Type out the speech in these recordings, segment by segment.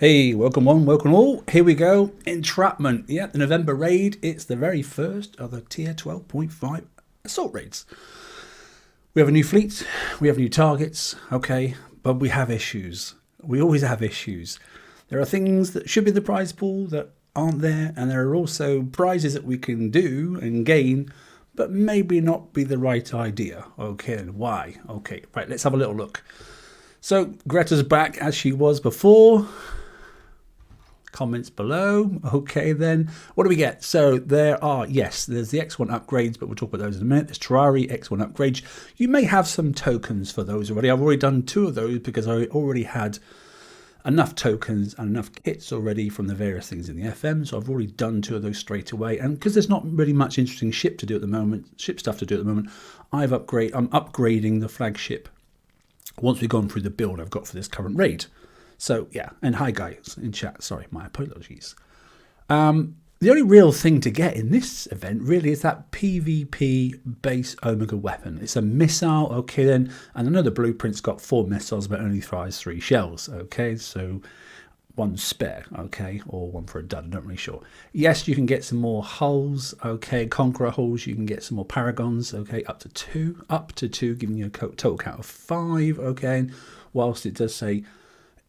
Hey, welcome one, welcome all. Here we go. Entrapment. Yeah, the November raid. It's the very first of the tier 12.5 Assault Raids. We have a new fleet. We have new targets. Okay, but we have issues. We always have issues. There are things that should be in the prize pool that aren't there, and there are also prizes that we can do and gain, but maybe not be the right idea. Okay, and why? Okay, right, let's have a little look. So Greta's back as she was before. Comments below. Okay, then what do we get? So there are, yes, there's the X1 upgrades, but we'll talk about those in a minute. There's Triarii X1 upgrades. You may have some tokens for those already. I've already done 2 of those because I already had enough tokens and enough kits already from the various things in the FM. So I've already done 2 of those straight away. And because there's not really much interesting ship stuff to do at the moment, I'm upgrading the flagship once we've gone through the build I've got for this current raid. So yeah, and hi guys in chat, sorry, my apologies. The only real thing to get in this event really is that PvP base Omega weapon. It's a missile, okay then, and I know the blueprint's got 4 missiles but only fires 3 shells, okay, so 1 spare, okay, or 1 for a dud, I'm not really sure. Yes, you can get some more hulls, okay, Conqueror hulls, you can get some more Paragons, okay, up to 2, giving you a total count of 5, okay, whilst it does say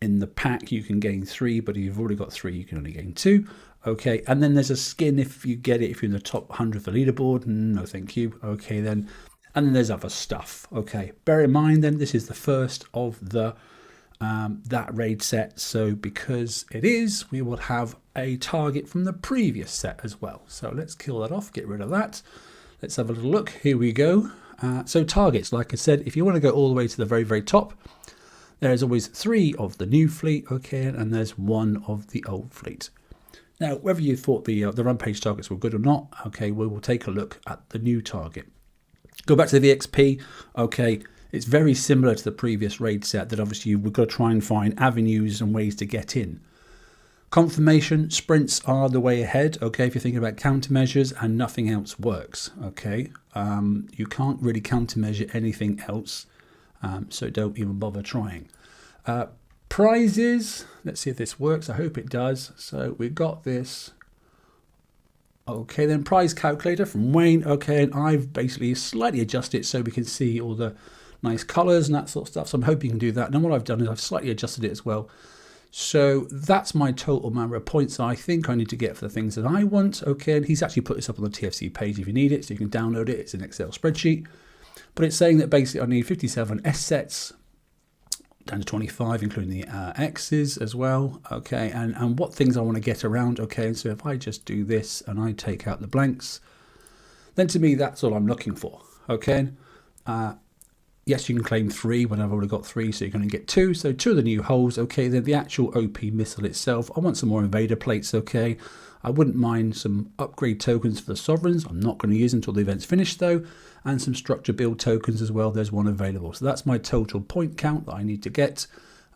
in the pack you can gain 3, but if you've already got 3 you can only gain 2. Okay, and then there's a skin if you get it, if you're in the top 100 of the leaderboard. No thank you. Okay then, and then there's other stuff. Okay, bear in mind then this is the first of the that raid set, so because it is, we will have a target from the previous set as well. So let's kill that off, get rid of that. Let's have a little look. Here we go. So targets, like I said, if you want to go all the way to the very top, there's always 3 of the new fleet, okay, and there's 1 of the old fleet. Now, whether you thought the rampage targets were good or not, okay, we will take a look at the new target. Go back to the VXP, okay, it's very similar to the previous raid set that obviously we've got to try and find avenues and ways to get in. Confirmation, sprints are the way ahead, okay, if you're thinking about countermeasures and nothing else works, okay. You can't really countermeasure anything else. So don't even bother trying. Prizes, let's see if this works. I hope it does. So we've got this. Okay, then prize calculator from Wayne. Okay, and I've basically slightly adjusted it so we can see all the nice colors and that sort of stuff. So I'm hoping you can do that. And what I've done is I've slightly adjusted it as well. So that's my total number of points I think I need to get for the things that I want. Okay, and he's actually put this up on the TFC page if you need it. So you can download it. It's an Excel spreadsheet. But it's saying that basically I need 57 S sets, down to 25, including the X's as well. Okay, and what things I want to get around. Okay, and so if I just do this and I take out the blanks, then to me that's all I'm looking for. Okay, yes, you can claim 3 when I've already got 3, so you're going to get 2. So 2 of the new holes. Okay, then the actual OP missile itself. I want some more invader plates. Okay, I wouldn't mind some upgrade tokens for the sovereigns. I'm not going to use them until the event's finished though. And some structure build tokens as well. There's 1 available. So that's my total point count that I need to get.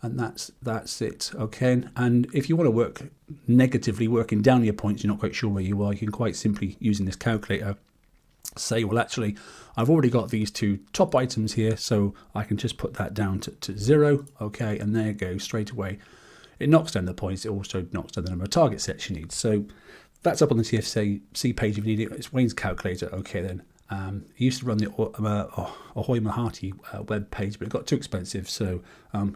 And that's it. Okay. And if you want to work negatively, working down your points, you're not quite sure where you are, you can quite simply, using this calculator, say, well, actually, I've already got these 2 top items here. So I can just put that down to 0. Okay. And there it goes straight away. It knocks down the points. It also knocks down the number of target sets you need. So that's up on the TFC page if you need it. It's Wayne's calculator. Okay, then. He used to run the Ahoy Mahati web page, but it got too expensive. So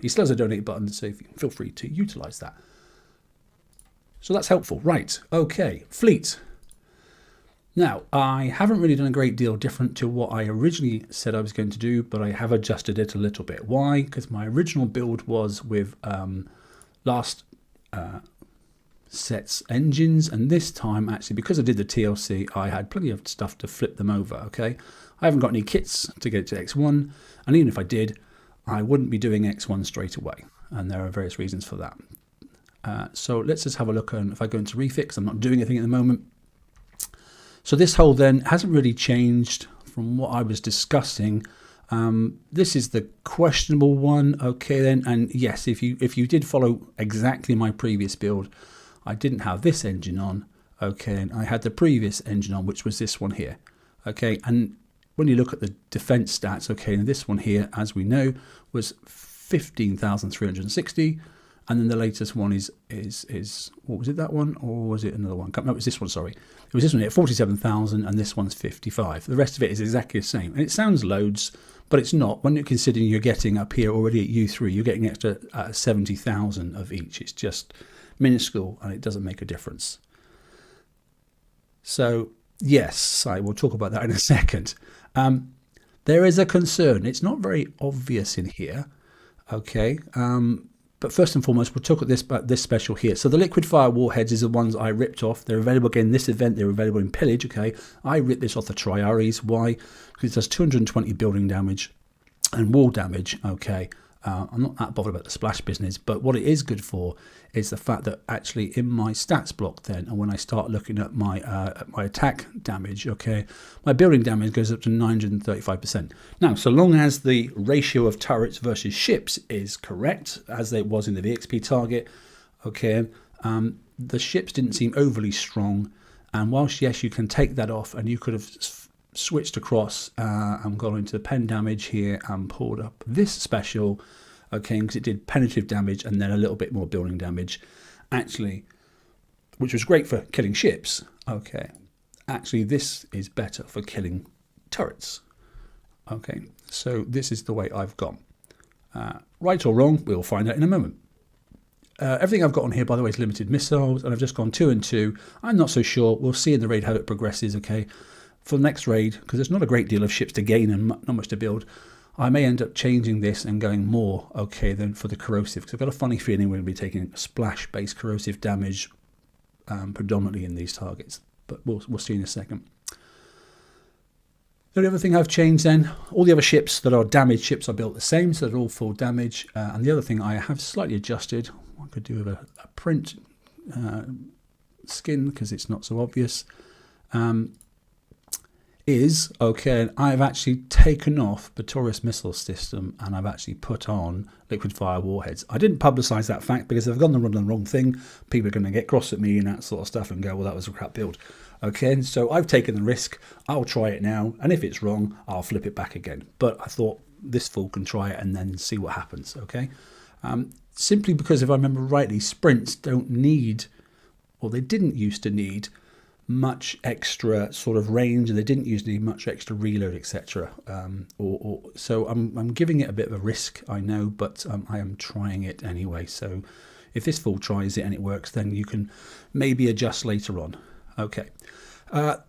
he still has a donate button, so feel free to utilize that. So that's helpful. Right. Okay. Fleet. Now, I haven't really done a great deal different to what I originally said I was going to do, but I have adjusted it a little bit. Why? Because my original build was with last sets engines, and this time actually because I did the TLC I had plenty of stuff to flip them over. Okay, I haven't got any kits to get it to X1, and even if I did I wouldn't be doing X1 straight away, and there are various reasons for that. So let's just have a look. And if I go into refix, I'm not doing anything at the moment. So this whole then hasn't really changed from what I was discussing. This is the questionable one. Okay then, and yes, if you did follow exactly my previous build, I didn't have this engine on. Okay, and I had the previous engine on, which was this one here. Okay, and when you look at the defense stats, okay, and this one here, as we know, was 15,360. And then the latest one is what was it, that one? Or was it another one? No, it was this one, sorry. It was this one here, 47,000, and this one's 55. The rest of it is exactly the same. And it sounds loads, but it's not. When you're considering you're getting up here already at U3, you're getting extra 70,000 of each. It's just minuscule, and it doesn't make a difference. So, yes, I will talk about that in a second. There is a concern. It's not very obvious in here, okay? But first and foremost, we'll talk about this special here. So the liquid fire warheads is the ones I ripped off. They're available again in this event. They're available in pillage, okay? I ripped this off the Triaries. Why? Because it does 220 building damage and wall damage, okay? I'm not that bothered about the splash business, but what it is good for is the fact that actually in my stats block then, and when I start looking at my attack damage, okay, my building damage goes up to 935%. Now, so long as the ratio of turrets versus ships is correct, as it was in the VXP target, okay, the ships didn't seem overly strong, and whilst, yes, you can take that off, and you could have switched across and gone into pen damage here and pulled up this special, okay, because it did penetrative damage and then a little bit more building damage, actually, which was great for killing ships, okay. Actually, this is better for killing turrets, okay. So this is the way I've gone. Right or wrong, we'll find out in a moment. Everything I've got on here, by the way, is limited missiles, and I've just gone 2 and 2. I'm not so sure. We'll see in the raid how it progresses, okay. For the next raid, because there's not a great deal of ships to gain and not much to build, I may end up changing this and going more, okay, than for the corrosive, because I've got a funny feeling we're going to be taking splash-based corrosive damage predominantly in these targets, but we'll see in a second. The other thing I've changed then, all the other ships that are damaged ships are built the same, so they're all full damage, and the other thing I have slightly adjusted, I could do with a print skin, because it's not so obvious, is, okay, I've actually taken off Batorius missile system and I've actually put on liquid fire warheads. I didn't publicise that fact because if I've gone and run the wrong thing, people are going to get cross at me and that sort of stuff and go, well, that was a crap build. Okay, so I've taken the risk. I'll try it now, and if it's wrong, I'll flip it back again. But I thought this fool can try it and then see what happens, okay? Simply because if I remember rightly, sprints don't need, or they didn't used to need, much extra sort of range, and they didn't usually need much extra reload, etc. So I'm giving it a bit of a risk, I know, but I am trying it anyway. So if this fool tries it and it works, then you can maybe adjust later on. Okay. The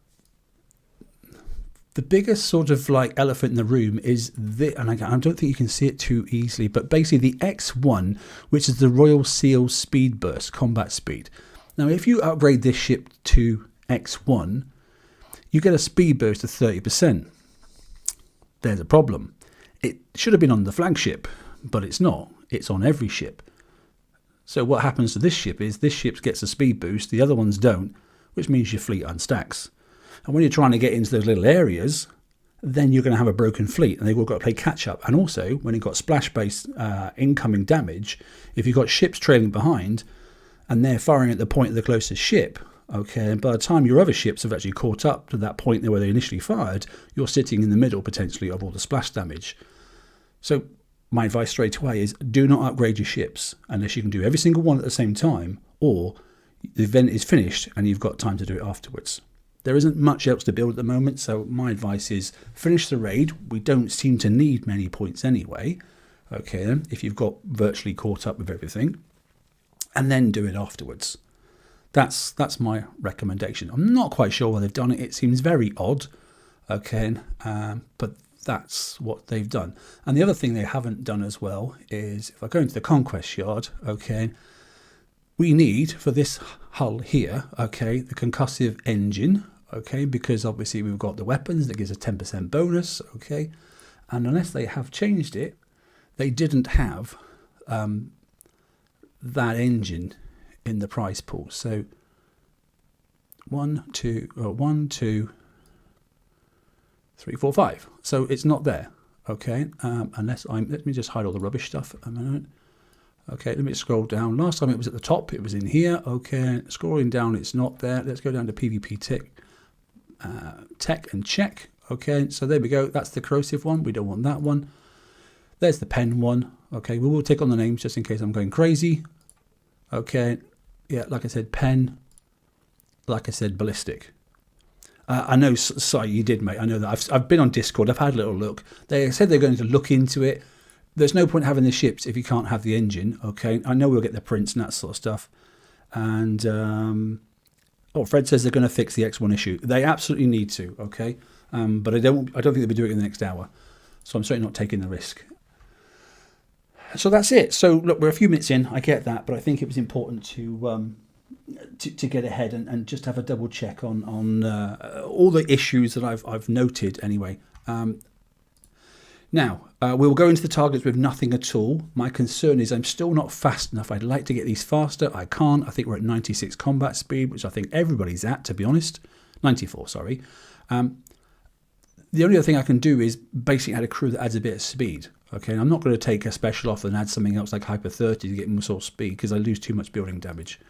biggest sort of like elephant in the room is the, and I don't think you can see it too easily, but basically the X1, which is the Royal Seal Speed Burst combat speed. Now, if you upgrade this ship to X1, you get a speed boost of 30%. There's a problem. It should have been on the flagship, but it's not. It's on every ship. So what happens to this ship is this ship gets a speed boost, the other ones don't, which means your fleet unstacks. And when you're trying to get into those little areas, then you're going to have a broken fleet, and they've all got to play catch up. And also, when you've got splash-based incoming damage, if you've got ships trailing behind, and they're firing at the point of the closest ship, okay, and by the time your other ships have actually caught up to that point where they initially fired, you're sitting in the middle potentially of all the splash damage. So my advice straight away is do not upgrade your ships unless you can do every single one at the same time, or the event is finished and you've got time to do it afterwards. There isn't much else to build at the moment, so my advice is finish the raid. We don't seem to need many points anyway, okay, then, if you've got virtually caught up with everything, and then do it afterwards. That's my recommendation. I'm not quite sure why they've done it. It seems very odd, okay, but that's what they've done. And the other thing they haven't done as well is, if I go into the Conquest Yard, okay, we need, for this hull here, okay, the concussive engine, okay, because obviously we've got the weapons that gives a 10% bonus, okay, and unless they have changed it, they didn't have that engine in the price pool. So 1, 2, 3, 4, 5. So it's not there, okay, unless let me just hide all the rubbish stuff a minute. Okay, let me scroll down. Last time it was at the top, it was in here. Okay, scrolling down, it's not there. Let's go down to PvP tech and check. Okay, so there we go. That's the corrosive one. We don't want that one. There's the pen one. Okay, we will take on the names just in case I'm going crazy. Okay, yeah, like I said, pen. Like I said, ballistic. I know, sorry, you did, mate. I know that. I've been on Discord. I've had a little look. They said they're going to look into it. There's no point having the ships if you can't have the engine. Okay, I know we'll get the prints and that sort of stuff. And Fred says they're going to fix the X1 issue. They absolutely need to. Okay, but I don't think they'll be doing it in the next hour. So I'm certainly not taking the risk. So that's it. So look, we're a few minutes in. I get that, but I think it was important to get ahead and just have a double check on all the issues that I've noted anyway. Now, we will go into the targets with nothing at all. My concern is I'm still not fast enough. I'd like to get these faster. I can't. I think we're at 96 combat speed, which I think everybody's at, to be honest. 94, sorry. The only other thing I can do is basically add a crew that adds a bit of speed. Okay, I'm not going to take a special off and add something else like Hyper 30 to get more sort of speed because I lose too much building damage.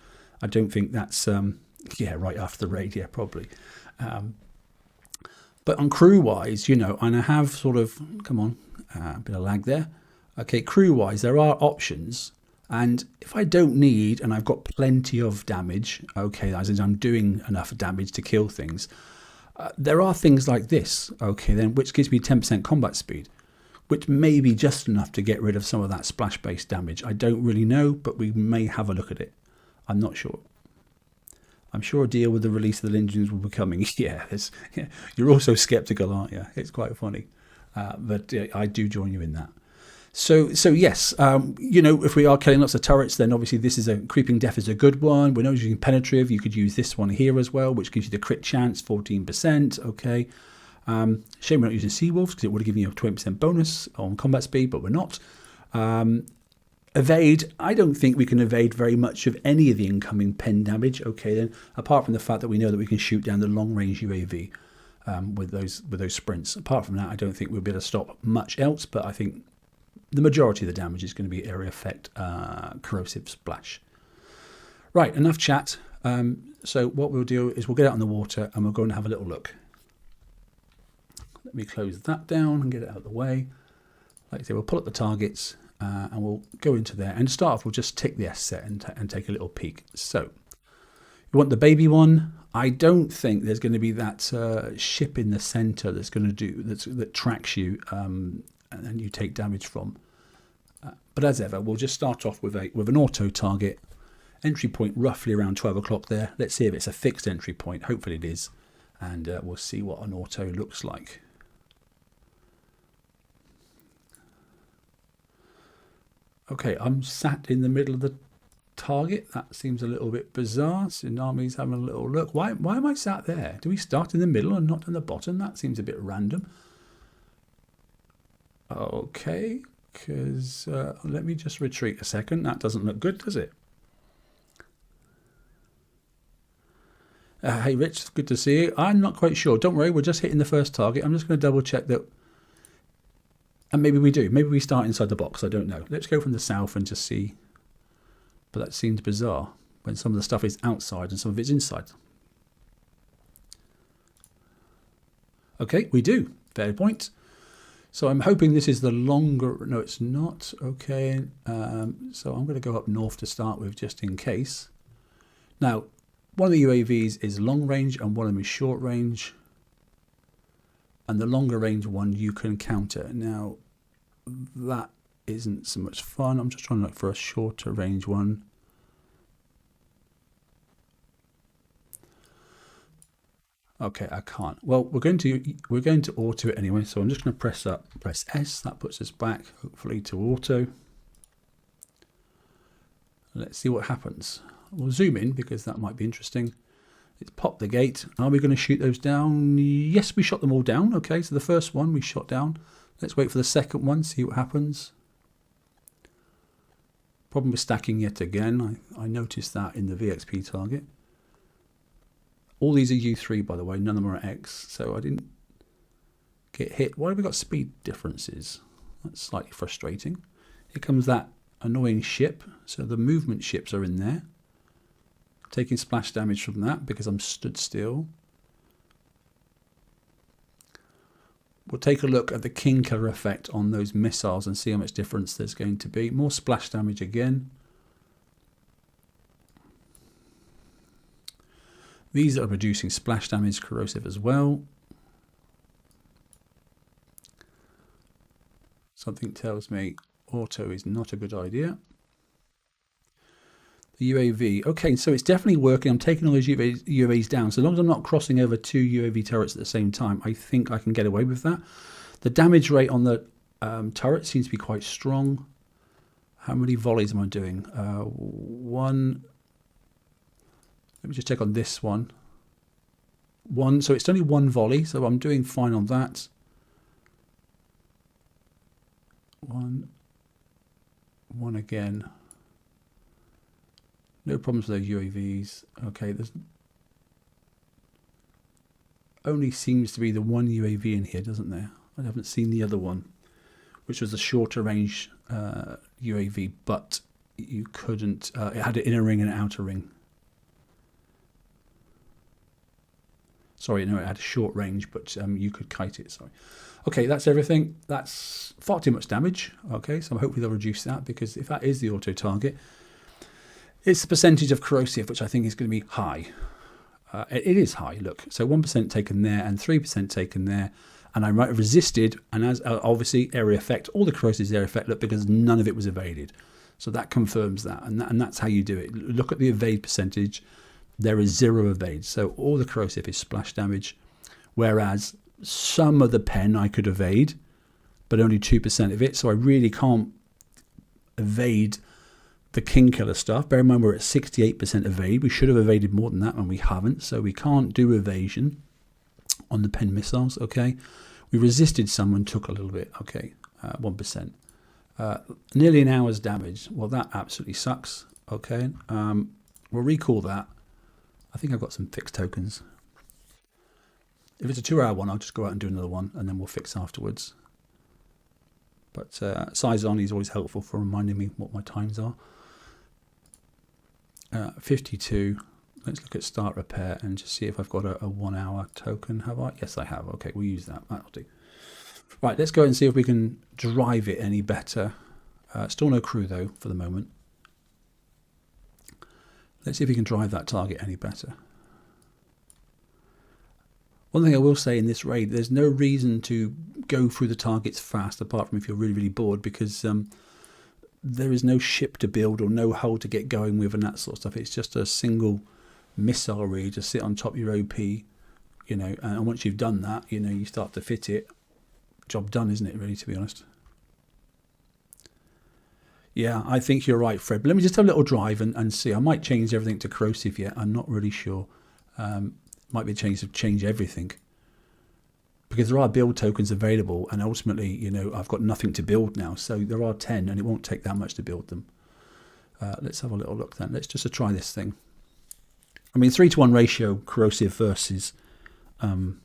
I don't think that's, right after the raid, yeah, probably. But on crew-wise, and I have sort of, a bit of lag there. Okay, crew-wise, there are options. And if I don't need, and I've got plenty of damage, okay, as in I'm doing enough damage to kill things, there are things like this, okay, then, which gives me 10% combat speed, which may be just enough to get rid of some of that splash-based damage. I don't really know, but we may have a look at it. I'm not sure. I'm sure a deal with the release of the engines will be coming. Yeah, you're also skeptical, aren't you? It's quite funny. But I do join you in that. So yes, if we are killing lots of turrets, then obviously this is a creeping death is a good one. We're not using penetrative. You could use this one here as well, which gives you the crit chance, 14%. Okay. Shame we're not using Sea Wolves because it would have given you a 20% bonus on combat speed, but we're not. Evade, I don't think we can evade very much of any of the incoming pen damage. Okay, then, apart from the fact that we know that we can shoot down the long-range UAV with those sprints. Apart from that, I don't think we'll be able to stop much else, but I think the majority of the damage is going to be area effect, corrosive splash. Right, enough chat. So what we'll do is we'll get out on the water and we'll go and have a little look. Let me close that down and get it out of the way. Like I say, we'll pull up the targets. And we'll go into there and start off. We'll just tick the S set and take a little peek. So you want the baby one. I don't think there's going to be that ship in the center that's going to do that tracks you and then you take damage from. But as ever, we'll just start off with an auto target. Entry point roughly around 12 o'clock there. Let's see if it's a fixed entry point. Hopefully it is, and we'll see what an auto looks like. Okay, I'm sat in the middle of the target. That seems a little bit bizarre. Tsunami's having a little look. Why am I sat there? Do we start in the middle and not in the bottom? That seems a bit random. Okay, because let me just retreat a second. That doesn't look good, does it? Hey, Rich, good to see you. I'm not quite sure. Don't worry, we're just hitting the first target. I'm just going to double check that. And maybe we do. Maybe we start inside the box. I don't know. Let's go from the south and just see. But that seems bizarre when some of the stuff is outside and some of it's inside. Okay, we do. Fair point. So I'm hoping this is the longer. No, it's not. Okay. So I'm going to go up north to start with just in case. Now, one of the UAVs is long range and one of them is short range. And the longer range one you can counter. Now, that isn't so much fun. I'm just trying to look for a shorter range one. Okay, I can't. Well, we're going to auto it anyway. So I'm just going to press S. That puts us back, hopefully, to auto. Let's see what happens. We'll zoom in because that might be interesting. It's popped the gate. Are we going to shoot those down? Yes, we shot them all down. Okay, so the first one we shot down. Let's wait for the second one, see what happens. Problem with stacking yet again. I noticed that in the VXP target. All these are U3, by the way. None of them are X, so I didn't get hit. Why have we got speed differences? That's slightly frustrating. Here comes that annoying ship. So the movement ships are in there. Taking splash damage from that because I'm stood still. We'll take a look at the King Killer effect on those missiles and see how much difference there's going to be. More splash damage again. These are producing splash damage, corrosive as well. Something tells me auto is not a good idea. The UAV, okay, so it's definitely working. I'm taking all those UAVs down. So as long as I'm not crossing over 2 UAV turrets at the same time, I think I can get away with that. The damage rate on the turret seems to be quite strong. How many volleys am I doing? One. Let me just check on this one. One, so it's only one volley, so I'm doing fine on that. One again. No problems with those UAVs. Okay, there's only seems to be the one UAV in here, doesn't there? I haven't seen the other one, which was a shorter range UAV, but you couldn't. It had an inner ring and an outer ring. Sorry, no, it had a short range, but you could kite it. Sorry. Okay, that's everything. That's far too much damage. Okay, so hopefully they'll reduce that, because if that is the auto target, it's the percentage of corrosive, which I think is going to be high. It is high, look. So 1% taken there and 3% taken there. And I might have resisted, and as obviously area effect, all the corrosive is area effect, look, because none of it was evaded. So that confirms that, and that's how you do it. Look at the evade percentage. There is 0 evade. So all the corrosive is splash damage, whereas some of the pen I could evade, but only 2% of it. So I really can't evade the king killer stuff. Bear in mind we're at 68% evade. We should have evaded more than that, and we haven't. So we can't do evasion on the pen missiles. Okay, we resisted some and took a little bit. Okay, 1%. Nearly an hour's damage. Well, that absolutely sucks. Okay, we'll recall that. I think I've got some fixed tokens. If it's a 2-hour one, I'll just go out and do another one, and then we'll fix afterwards. But size on is always helpful for reminding me what my times are. 52. Let's look at start repair and just see if I've got a 1-hour token. Have I? Yes, I have. Okay, we'll use that. That'll do. Right, let's go and see if we can drive it any better. Still no crew, though, for the moment. Let's see if we can drive that target any better. One thing I will say in this raid, there's no reason to go through the targets fast, apart from if you're really, really bored, because there is no ship to build or no hull to get going with and that sort of stuff. It's just a single missile raid to sit on top of your OP, you know, and once you've done that, you know, you start to fit it. Job done, isn't it, really, to be honest? Yeah, I think you're right, Fred. But let me just have a little drive and see. I might change everything to corrosive yet. I'm not really sure. Might be a chance to change everything, because there are build tokens available, and ultimately, you know, I've got nothing to build now. So there are 10, and it won't take that much to build them. Let's have a little look then. Let's just try this thing. I mean, 3-to-1 ratio corrosive versus pen.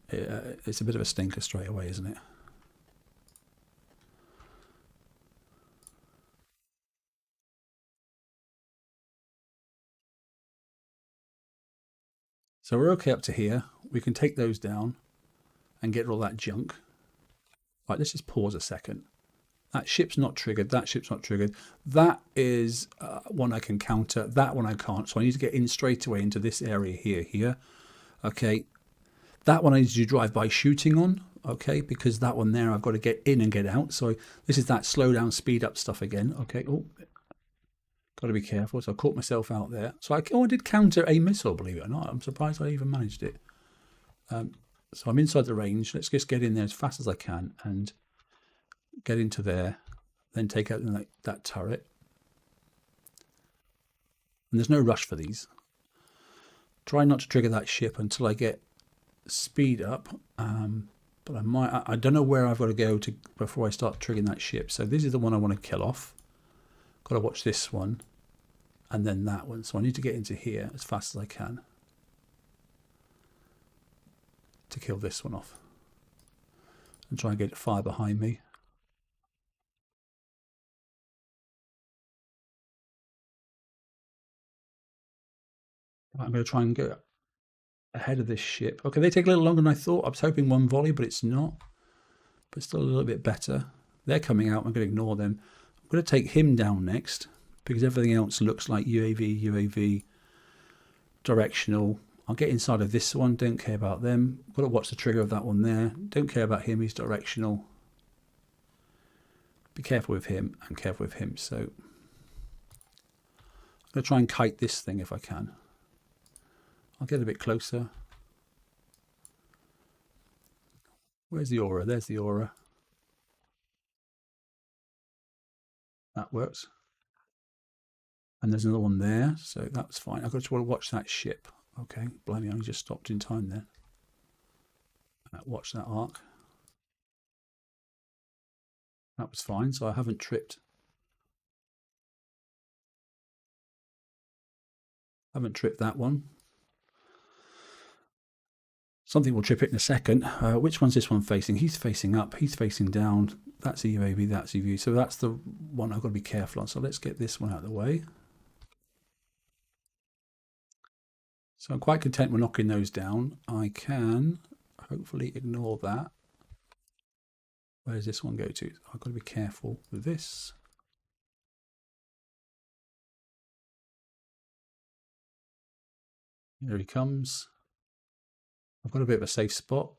It's a bit of a stinker straight away, isn't it? So we're okay up to here. We can take those down and get all that junk. Right, let's just pause a second. That ship's not triggered. That ship's not triggered. That is one I can counter. That one I can't. So I need to get in straight away into this area here. Okay. That one I need to do drive-by shooting on. Okay, because that one there I've got to get in and get out. So this is that slow down, speed up stuff again. Okay. Oh, got to be careful. So I caught myself out there. So I did counter a missile, believe it or not. I'm surprised I even managed it. So I'm inside the range. Let's just get in there as fast as I can and get into there. Then take out that turret. And there's no rush for these. Try not to trigger that ship until I get speed up. But I don't know where I've got to go to before I start triggering that ship. So this is the one I want to kill off. Got to watch this one and then that one. So I need to get into here as fast as I can to kill this one off and try and get it fire behind me. I'm going to try and go ahead of this ship. Okay, they take a little longer than I thought. I was hoping one volley, but it's not. But still a little bit better. They're coming out. I'm going to ignore them. I'm going to take him down next. because everything else looks like UAV, directional. I'll get inside of this one, don't care about them. Got to watch the trigger of that one there. Don't care about him, he's directional. Be careful with him and careful with him. So I'm going to try and kite this thing if I can. I'll get a bit closer. Where's the aura? There's the aura. That works. And there's another one there, so that's fine. I've got to watch that ship. Okay, blimey, I just stopped in time there. Watch that arc. That was fine, so I haven't tripped. Haven't tripped that one. Something will trip it in a second. Which one's this one facing? He's facing up, he's facing down. That's a UAV, that's a UAV. So that's the one I've got to be careful on. So let's get this one out of the way. So I'm quite content with knocking those down. I can hopefully ignore that. Where does this one go to? I've got to be careful with this. Here he comes. I've got a bit of a safe spot.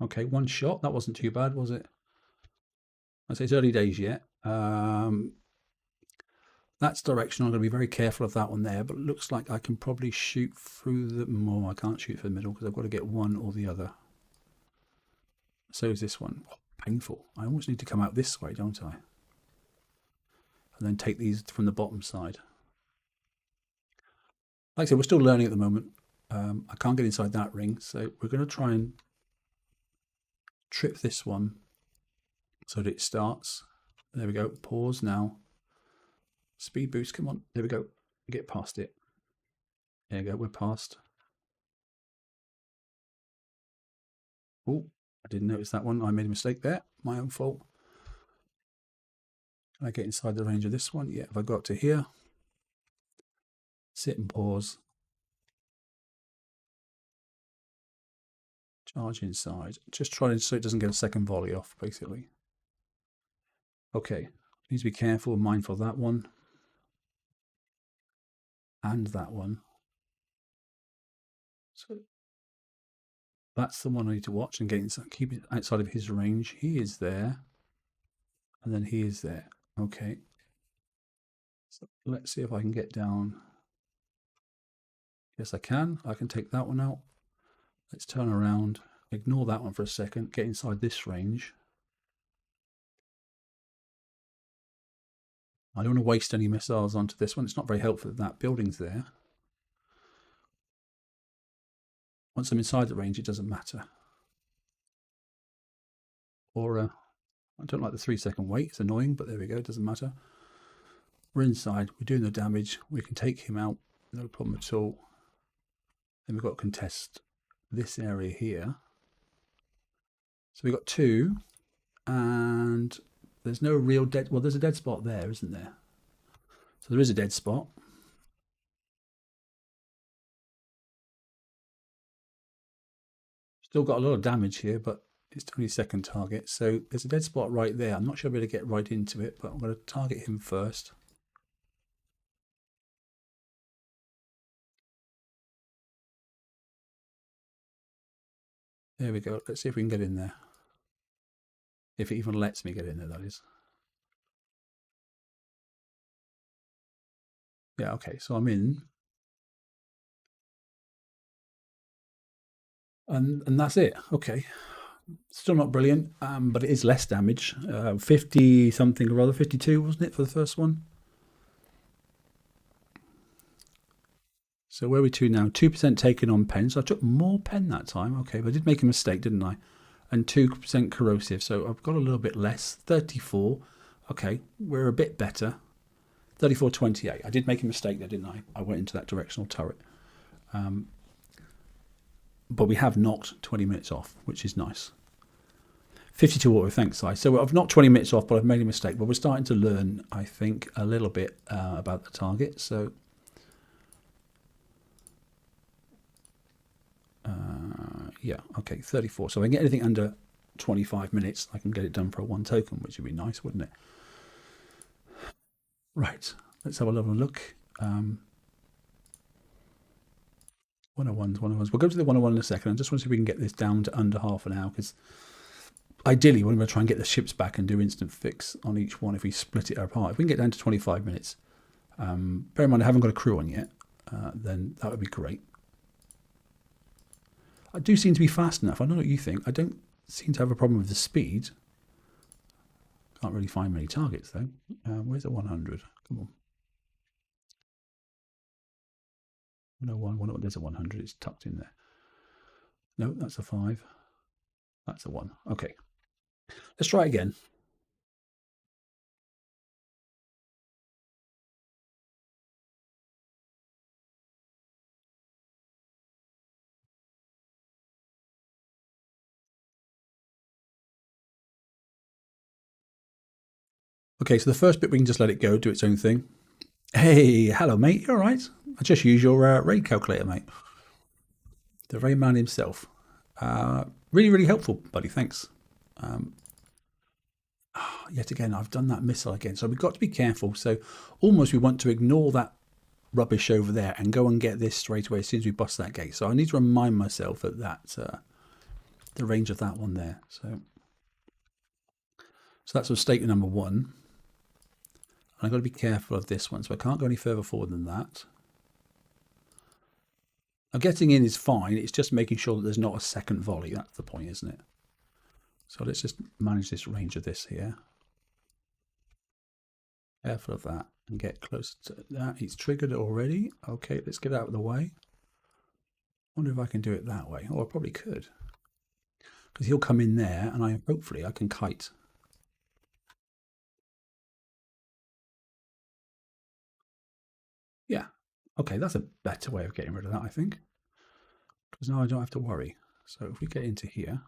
Okay, one shot. That wasn't too bad, was it? I say it's early days yet. That's directional. I'm going to be very careful of that one there, but it looks like I can probably shoot through the... more. I can't shoot through the middle because I've got to get one or the other. So is this one. Oh, painful. I almost need to come out this way, don't I? And then take these from the bottom side. Like I said, we're still learning at the moment. I can't get inside that ring, so we're going to try and trip this one so that it starts. There we go. Pause now. Speed boost. Come on. There we go. Get past it. There you go. We're past. Oh, I didn't notice that one. I made a mistake there. My own fault. Can I get inside the range of this one? Yeah. If I got to here, sit and pause. Charge inside. Just trying so it doesn't get a second volley off, basically. Okay. Need to be careful and mindful of that one. And that one. So that's the one I need to watch and get inside, keep it outside of his range. He is there. And then he is there. Okay. So let's see if I can get down. Yes, I can. I can take that one out. Let's turn around. Ignore that one for a second. Get inside this range. I don't want to waste any missiles onto this one. It's not very helpful that that building's there. Once I'm inside the range, it doesn't matter. Or I don't like the 3-second wait. It's annoying, but there we go. It doesn't matter. We're inside. We're doing the damage. We can take him out. No problem at all. Then we've got to contest this area here. So we've got 2. And there's no real dead... well, there's a dead spot there, isn't there? So there is a dead spot. Still got a lot of damage here, but it's 22nd target. So there's a dead spot right there. I'm not sure I'll be able to get right into it, but I'm going to target him first. There we go. Let's see if we can get in there. If it even lets me get in there, that is. Yeah, okay, so I'm in. And that's it. Okay. Still not brilliant, but it is less damage. 50 something or other, 52, wasn't it, for the first one? So where are we to now? 2% taken on pen. So I took more pen that time. Okay, but I did make a mistake, didn't I? And 2% corrosive. So I've got a little bit less. 34. Okay, we're a bit better. 34.28. I did make a mistake there, didn't I? I went into that directional turret. But we have knocked 20 minutes off, which is nice. 52 auto, thanks, Si. So I've knocked 20 minutes off, but I've made a mistake. But we're starting to learn, I think, a little bit about the target. So Yeah, okay, 34. So if I can get anything under 25 minutes, I can get it done for a 1 token, which would be nice, wouldn't it? Right, let's have a little look. 101s. We'll go to the 101 in a second. I just want to see if we can get this down to under half an hour, because ideally we're going to try and get the ships back and do instant fix on each one if we split it apart. If we can get down to 25 minutes, bear in mind I haven't got a crew on yet, then that would be great. I do seem to be fast enough. I don't know what you think. I don't seem to have a problem with the speed. Can't really find many targets though. Where's the 100? Come on. 101, there's a 100. It's tucked in there. No, that's a 5. That's a 1. Okay. Let's try again. Okay, so the first bit we can just let it go, do its own thing. Hey, hello, mate. You all right? I just use your raid calculator, mate. The raid man himself. Really, really helpful, buddy. Thanks. Yet again, I've done that missile again. So we've got to be careful. So almost we want to ignore that rubbish over there and go and get this straight away as soon as we bust that gate. So I need to remind myself that that's the range of that one there. So that's sort of statement number 1. And I've got to be careful of this one. So I can't go any further forward than that. Now getting in is fine. It's just making sure that there's not a second volley. That's the point, isn't it? So let's just manage this range of this here. Careful of that and get close to that. He's triggered it already. Okay, let's get out of the way. Wonder if I can do it that way. Oh, I probably could. Because he'll come in there and hopefully I can kite. Yeah. Okay, that's a better way of getting rid of that, I think. Because now I don't have to worry. So if we get into here,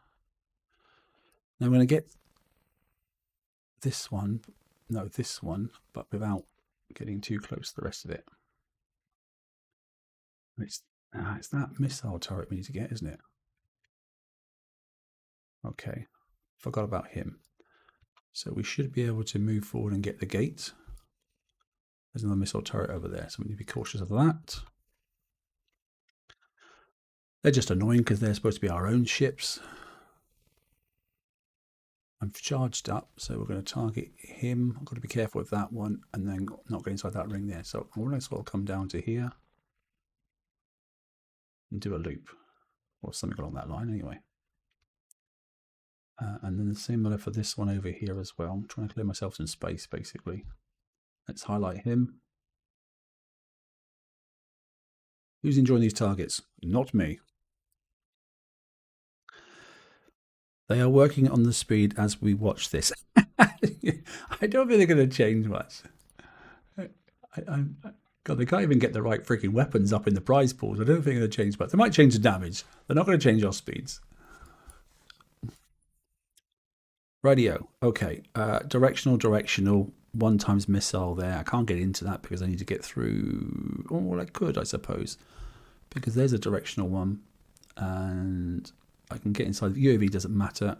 now I'm going to get this one, no, this one, but without getting too close to the rest of it. It's that missile turret we need to get, isn't it? Okay, forgot about him. So we should be able to move forward and get the gate. There's another missile turret over there, so we need to be cautious of that. They're just annoying because they're supposed to be our own ships. I'm charged up, so we're going to target him. I've got to be careful with that one and then not get inside that ring there. So I want to sort of come down to here and do a loop or something along that line anyway. And then the similar for this one over here as well. I'm trying to clear myself some space basically. Let's highlight him. Who's enjoying these targets? Not me. They are working on the speed as we watch this. I don't think they're going to change much. God, they can't even get the right freaking weapons up in the prize pools. I don't think they're going to change much. They might change the damage. They're not going to change our speeds. Radio. Okay. Directional. 1 times missile there. I can't get into that because I need to get through. Oh, well, I could, I suppose. Because there's a directional one. And I can get inside. The UAV doesn't matter.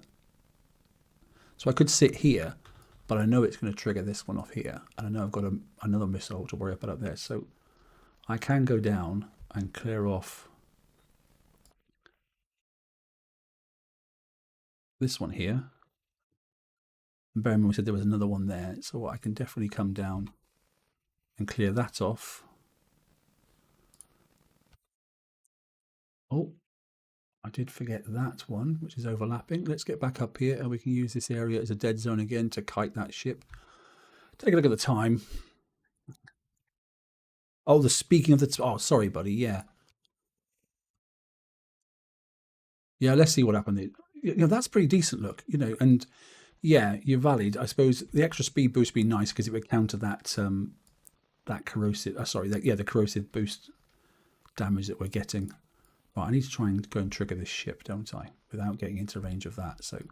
So I could sit here, but I know it's going to trigger this one off here. And I know I've got another missile to worry about up there. So I can go down and clear off this one here. And bear in mind we said there was another one there. So I can definitely come down and clear that off. Oh, I did forget that one, which is overlapping. Let's get back up here and we can use this area as a dead zone again to kite that ship. Take a look at the time. Oh, speaking of the... Oh, sorry, buddy. Yeah. Yeah, let's see what happened. You know, that's pretty decent look, you know, and yeah, you're valid. I suppose the extra speed boost would be nice because it would counter that that corrosive... the corrosive boost damage that we're getting. Right, I need to try and go and trigger this ship, don't I? Without getting into range of that. So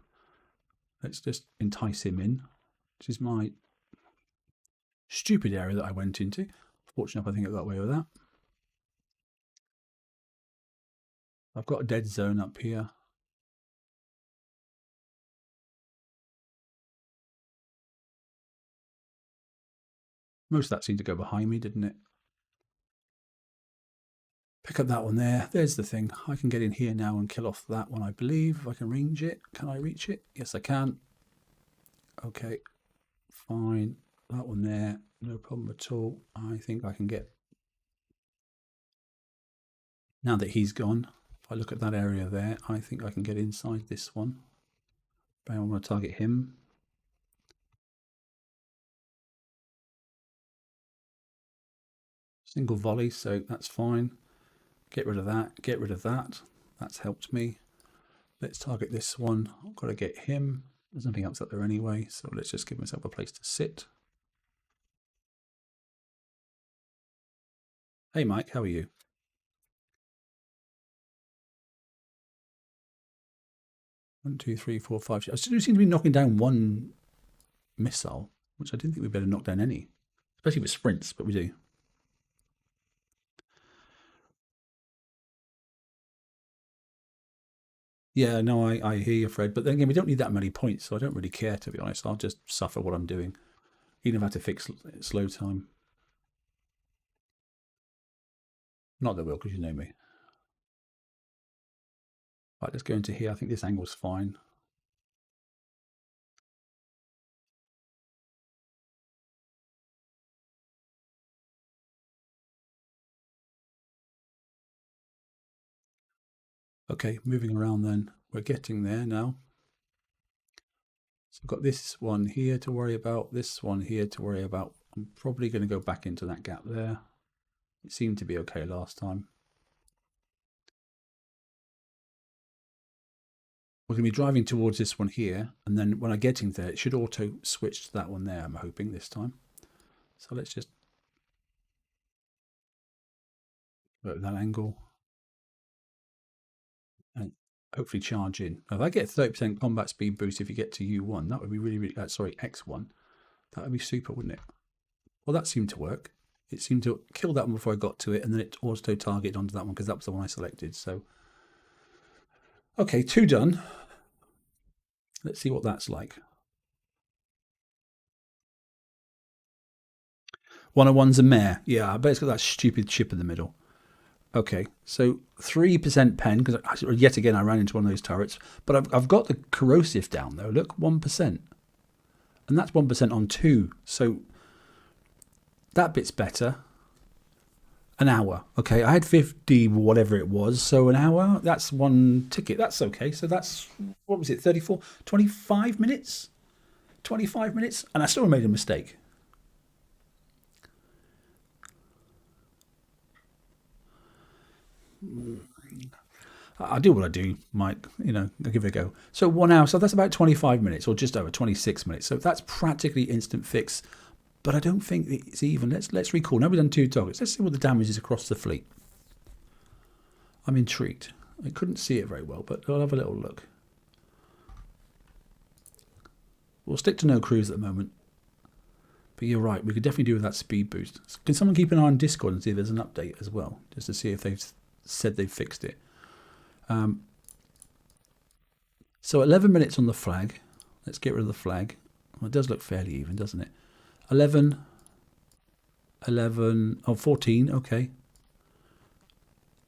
let's just entice him in, which is my stupid area that I went into. Fortunately, I think I got away with that. I've got a dead zone up here. Most of that seemed to go behind me, didn't it? Pick up that one there. There's the thing. I can get in here now and kill off that one, I believe. If I can range it. Can I reach it? Yes, I can. Okay, fine. That one there, no problem at all. I think I can get... Now that he's gone, if I look at that area there, I think I can get inside this one. But I want to target him. Single volley, so that's fine. Get rid of that, get rid of that. That's helped me. Let's target this one. I've got to get him. There's nothing else up there anyway, so let's just give myself a place to sit. Hey Mike, how are you? 1, 2, 3, 4, 5. I still seem to be knocking down one missile, which I didn't think we'd better knock down any, especially with sprints, but we do. Yeah, no, I hear you, Fred. But then again, we don't need that many points, so I don't really care, to be honest. I'll just suffer what I'm doing, even if I have to fix slow time. Not that I will, because you know me. Right, let's go into here. I think this angle's fine. Okay, moving around then. We're getting there now. So I've got this one here to worry about, this one here to worry about. I'm probably going to go back into that gap there. It seemed to be okay last time. We're going to be driving towards this one here, and then when I get in there, it should auto switch to that one there, I'm hoping, this time. So let's just work that angle and hopefully charge in. Now, if I get 30% combat speed boost if you get to U1, that would be really, really, sorry, X1. That would be super, wouldn't it? Well, that seemed to work. It seemed to kill that one before I got to it, and then it auto targeted onto that one because that was the one I selected. So, okay, 2 done. Let's see what that's like. 101's a mare. Yeah, I bet it's got that stupid chip in the middle. Okay, so 3% pen, because yet again I ran into one of those turrets, but I've got the corrosive down though. Look, 1%. And that's 1% on 2. So that bit's better. An hour. Okay, I had 50, whatever it was. So an hour, that's 1 ticket. That's okay. So that's, what was it, 34, 25 minutes? 25 minutes? And I still made a mistake. I'll do what I do, Mike. You know, I'll give it a go. So 1 hour, so that's about 25 minutes, or just over 26 minutes. So that's practically instant fix. But I don't think it's even. Let's recall. Now we've done 2 targets. Let's see what the damage is across the fleet. I'm intrigued. I couldn't see it very well, but I'll have a little look. We'll stick to no crews at the moment. But you're right, we could definitely do with that speed boost. Can someone keep an eye on Discord and see if there's an update as well, just to see if they've said they've fixed it. So 11 minutes on the flag. Let's get rid of the flag. Well, it does look fairly even, doesn't it? 11, 11, oh, 14, okay.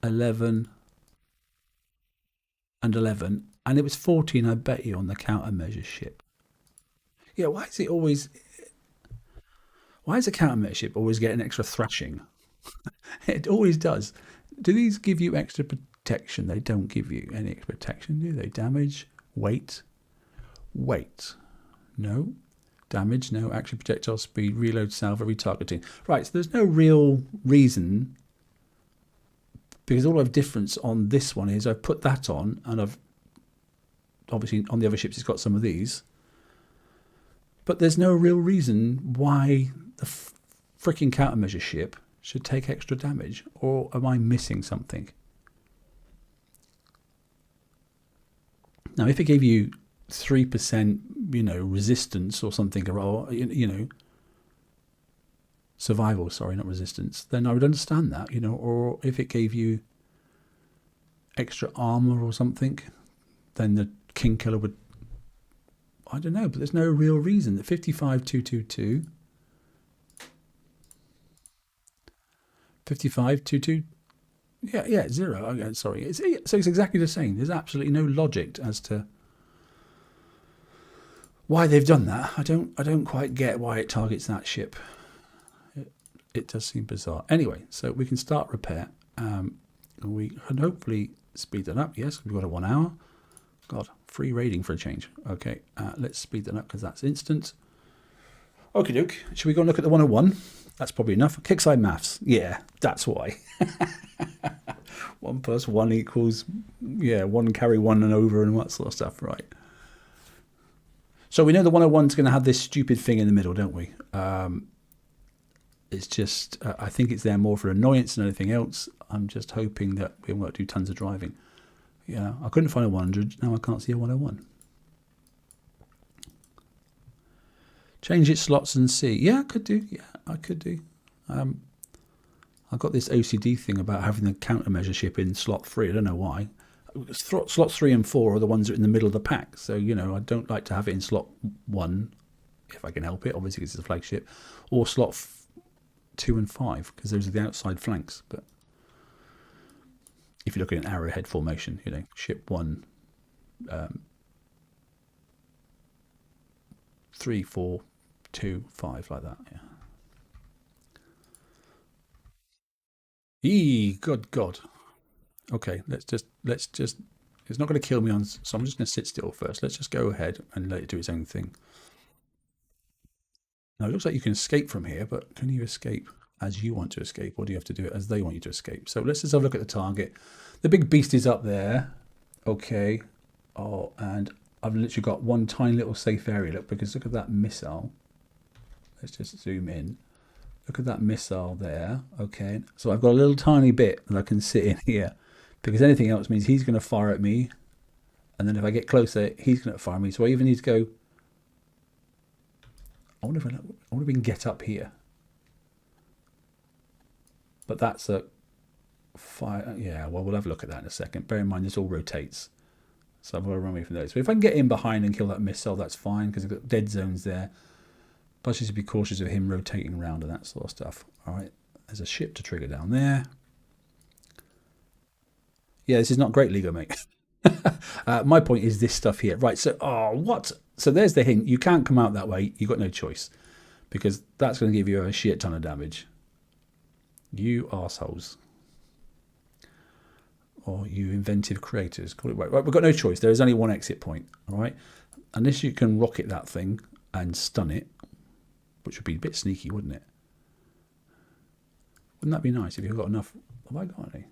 11 and 11. And it was 14, I bet you, on the countermeasure ship. Yeah, why is it always... Why does a countermeasure ship always get an extra thrashing? It always does. Do these give you extra protection? They don't give you any extra protection, do they? Damage, weight, weight. No. Damage, no. Action, projectile speed, reload, salvo, retargeting. Right, so there's no real reason, because all I've difference on this one is I've put that on, and I've obviously on the other ships it's got some of these. But there's no real reason why the freaking countermeasure ship should take extra damage, or am I missing something? Now, if it gave you 3%, you know, resistance or something, or, you know, survival, sorry, not resistance, then I would understand that, you know, or if it gave you extra armor or something, then the King Killer would, I don't know, but there's no real reason. The 55222 55, 22. Yeah, 0. Okay, sorry. So it's exactly the same. There's absolutely no logic as to why they've done that. I don't quite get why it targets that ship. It does seem bizarre. Anyway, so we can start repair. We can hopefully speed that up. Yes, we've got a 1 hour. God, free raiding for a change. Okay, let's speed that up because that's instant. Okie doke. Should we go and look at the 101? That's probably enough. Kickside maths. Yeah, that's why. 1 + 1 equals, yeah, 1 carry 1 and over and all that sort of stuff, right? So we know the 101's going to have this stupid thing in the middle, don't we? It's just, I think it's there more for annoyance than anything else. I'm just hoping that we won't do tons of driving. Yeah, I couldn't find a 100. Now I can't see a 101. Change its slots and see. Yeah, I could do. Yeah, I could do. I've got this OCD thing about having the countermeasure ship in slot 3. I don't know why. Slots 3 and 4 are the ones that are in the middle of the pack. So, you know, I don't like to have it in slot 1, if I can help it, obviously because it's a flagship, or slot 2 and 5, because those are the outside flanks. But if you look at an arrowhead formation, you know, ship 1, 3, 4, 2, 5, like that. Yeah. Good God. Okay, let's just. It's not going to kill me on, so I'm just going to sit still first. Let's just go ahead and let it do its own thing. Now it looks like you can escape from here, but can you escape as you want to escape, or do you have to do it as they want you to escape? So let's just have a look at the target. The big beast is up there. Okay. Oh, and I've literally got one tiny little safe area. Look, because look at that missile. Let's just zoom in. Look at that missile there. Okay. So I've got a little tiny bit that I can sit in here, because anything else means he's going to fire at me. And then if I get closer, he's going to fire at me. So I even need to go. I wonder if we can get up here. But that's a fire. Yeah, well, we'll have a look at that in a second. Bear in mind, this all rotates. So I've got to run away from those. So if I can get in behind and kill that missile, that's fine, because I've got dead zones there. But just to be cautious of him rotating around and that sort of stuff. All right, there's a ship to trigger down there. Yeah, this is not great, Lego, mate. My point is this stuff here. Right, so, what? So there's the hint. You can't come out that way. You've got no choice, because that's going to give you a shit ton of damage. You assholes. Or you inventive creators. Call it right. Right, we've got no choice. There is only one exit point. All right. Unless you can rocket that thing and stun it, which would be a bit sneaky, wouldn't it? Wouldn't that be nice if you've got enough? Have I got any?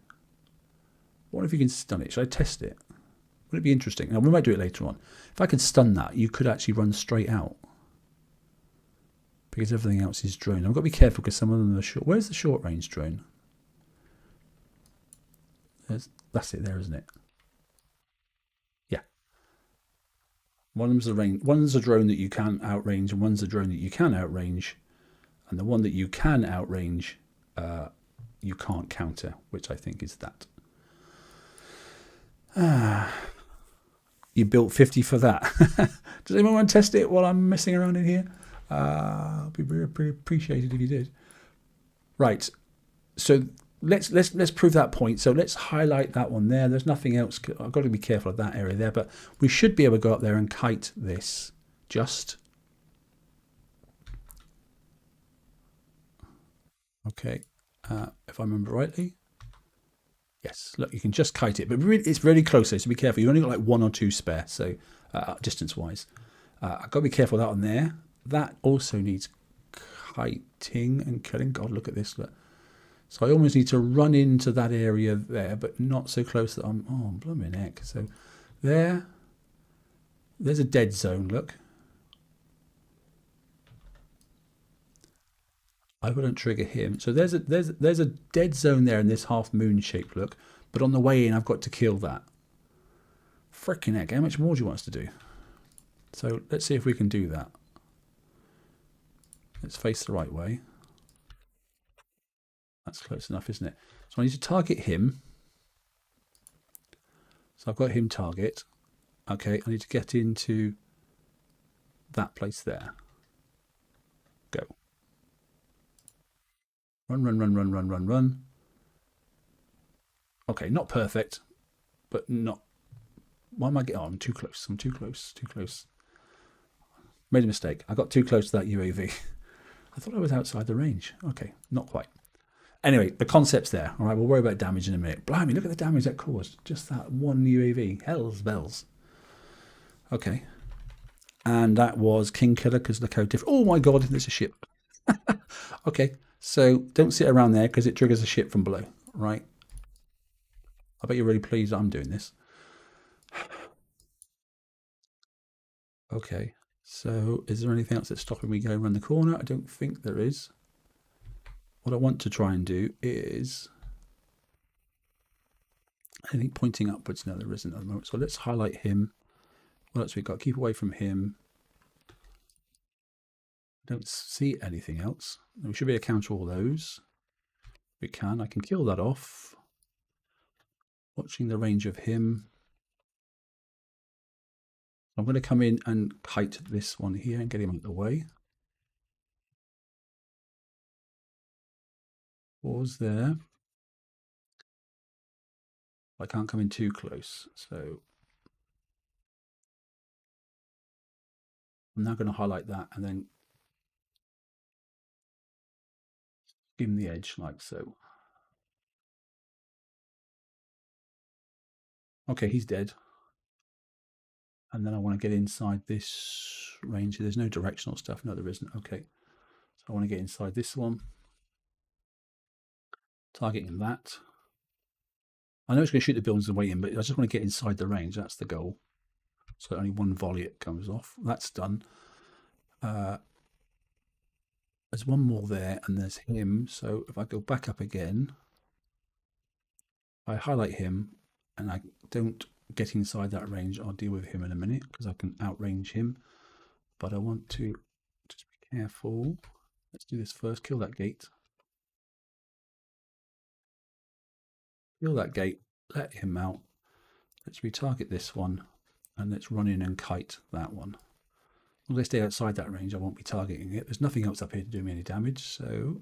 What if you can stun it? Should I test it? Would it be interesting? Now, we might do it later on. If I can stun that, you could actually run straight out, because everything else is drone. I've got to be careful because some of them are short. Where's the short range drone? That's it there, isn't it? Yeah. One's a drone that you can outrange, and one's a drone that you can outrange. And the one that you can outrange, you can't counter, which I think is that. You built 50 for that. Does anyone want to test it while I'm messing around in here? I'd be very appreciated if you did. Right. So let's prove that point. So let's highlight that one there. There's nothing else. I've got to be careful of that area there, but we should be able to go up there and kite this. Just. Okay. If I remember rightly. Yes, look, you can just kite it, but it's really close, so be careful. You've only got like 1 or 2 spare, so distance-wise. I've got to be careful of that one there. That also needs kiting and killing. God, look at this. Look. So I almost need to run into that area there, but not so close that I'm... Oh, blooming heck. So there's a dead zone, look. I wouldn't trigger him. So there's a dead zone there in this half moon shape, look. But on the way in, I've got to kill that. Frickin' heck, how much more do you want us to do? So let's see if we can do that. Let's face the right way. That's close enough, isn't it? So I need to target him. So I've got him target. Okay, I need to get into that place there. Go. Run, run, run, run, run, run, run. Okay, not perfect, but not... Why am I getting... Oh, I'm too close. I'm too close. Too close. Made a mistake. I got too close to that UAV. I thought I was outside the range. Okay, not quite. Anyway, the concept's there. All right, we'll worry about damage in a minute. Blimey, look at the damage that caused. Just that one UAV. Hell's bells. Okay. And that was King Killer, because look how different... Oh my god, there's a ship. Okay, so don't sit around there because it triggers a ship from below, right? I bet you're really pleased I'm doing this. Okay, so is there anything else that's stopping me going around the corner? I don't think there is. What I want to try and do is... I think pointing upwards. No, there isn't at the moment. So let's highlight him. What else we got? Keep away from him. Don't see anything else. We should be able to counter all those. We can. I can kill that off. Watching the range of him. I'm going to come in and kite this one here and get him out of the way. Pause there. I can't come in too close, so I'm now going to highlight that and then skim the edge like so. Okay, he's dead. And then I want to get inside this range. There's no directional stuff. No, there isn't. Okay. So I want to get inside this one. Targeting that. I know it's going to shoot the buildings and wait in, but I just want to get inside the range. That's the goal. So only one volley comes off. That's done. There's one more there, and there's him. So if I go back up again, I highlight him, and I don't get inside that range. I'll deal with him in a minute because I can outrange him. But I want to just be careful. Let's do this first. Kill that gate. Kill that gate. Let him out. Let's retarget this one. And let's run in and kite that one. Well, they stay outside that range. I won't be targeting it. There's nothing else up here to do me any damage. So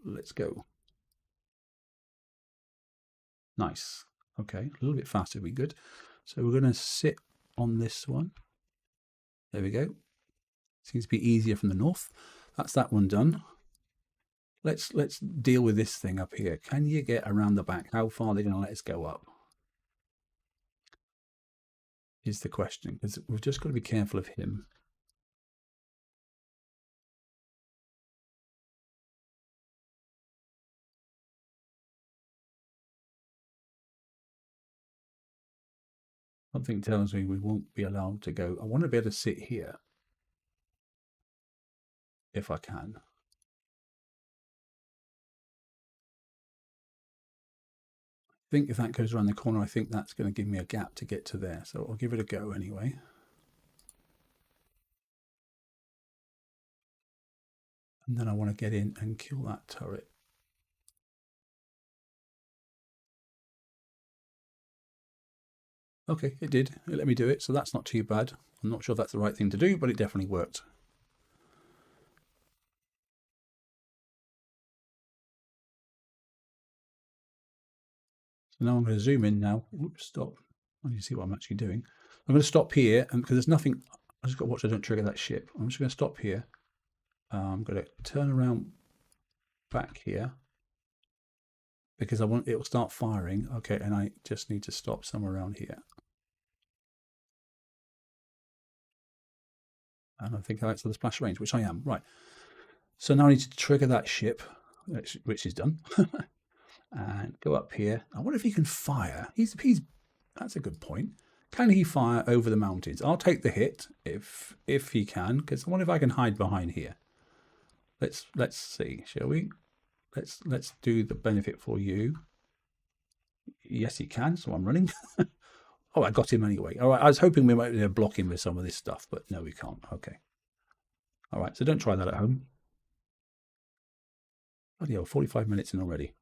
let's go. Nice. Okay, a little bit faster would be good. So we're going to sit on this one. There we go. Seems to be easier from the north. That's that one done. Let's deal with this thing up here. Can you get around the back? How far are they going to let us go up? Is the question, because we've just got to be careful of him. Something tells me we won't be allowed to go. I want to be able to sit here if I can. I think if that goes around the corner, I think that's going to give me a gap to get to there. So I'll give it a go anyway. And then I want to get in and kill that turret. Okay, it did. It let me do it, so that's not too bad. I'm not sure if that's the right thing to do, but it definitely worked. So now I'm going to zoom in now. Oops, stop. I need to see what I'm actually doing. I'm going to stop here, and because there's nothing, I just got to watch I don't trigger that ship. I'm just going to stop here. I'm going to turn around back here because I want it will start firing. Okay, and I just need to stop somewhere around here. And I think I'm out to the splash range, which I am. Right. So now I need to trigger that ship, which is done. And go up here. I wonder if he can fire. He's that's a good point. Can he fire over the mountains? I'll take the hit if he can, because I wonder if I can hide behind here. Let's see, shall we? Let's do the benefit for you. Yes, he can, so I'm running. Oh, I got him anyway. All right, I was hoping we might be able to block him with some of this stuff, but no, we can't. Okay. All right, so don't try that at home. Bloody hell, 45 minutes in already.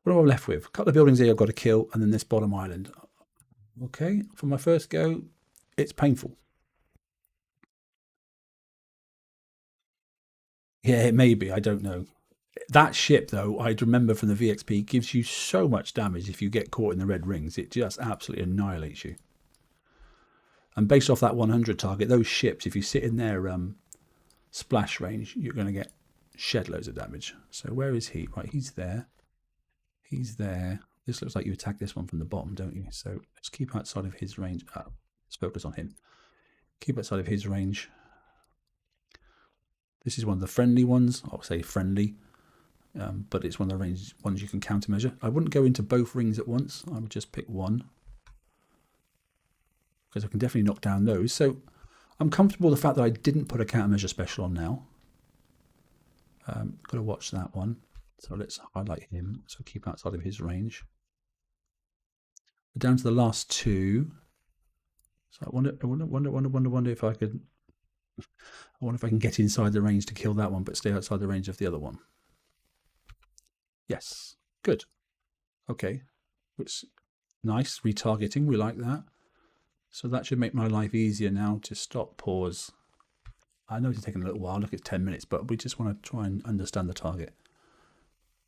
What am I left with? A couple of buildings here I've got to kill, and then this bottom island. Okay, for my first go, it's painful. Yeah, it may be. I don't know. That ship, though, I'd remember from the VXP, gives you so much damage if you get caught in the red rings. It just absolutely annihilates you. And based off that 100 target, those ships, if you sit in their splash range, you're going to get shed loads of damage. So where is he? Right, he's there. He's there. This looks like you attack this one from the bottom, don't you? So let's keep outside of his range. Let's focus on him. Keep outside of his range. This is one of the friendly ones. I'll say friendly. But it's one of the range ones you can countermeasure. I wouldn't go into both rings at once. I would just pick one, because I can definitely knock down those. So I'm comfortable with the fact that I didn't put a countermeasure special on now. Got to watch that one. So let's highlight him. So keep outside of his range. We're down to the last two. So I wonder if I could. I wonder if I can get inside the range to kill that one, but stay outside the range of the other one. Yes, good. Okay, which nice retargeting. We like that. So that should make my life easier now to stop, pause. I know it's taking a little while. Look, it's 10 minutes, but we just want to try and understand the target.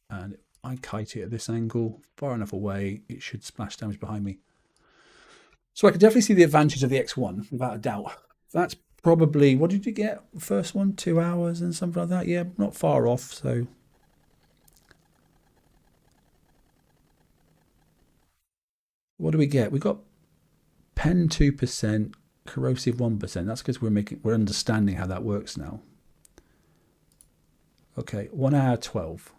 And I kite it at this angle, far enough away, it should splash damage behind me. So I can definitely see the advantage of the X1, without a doubt. That's probably, what did you get? First one, 2 hours and something like that? Yeah, not far off, so. What do we get? We got pen 2%, corrosive 1%. That's because we're understanding how that works now. Okay, 1 hour 12.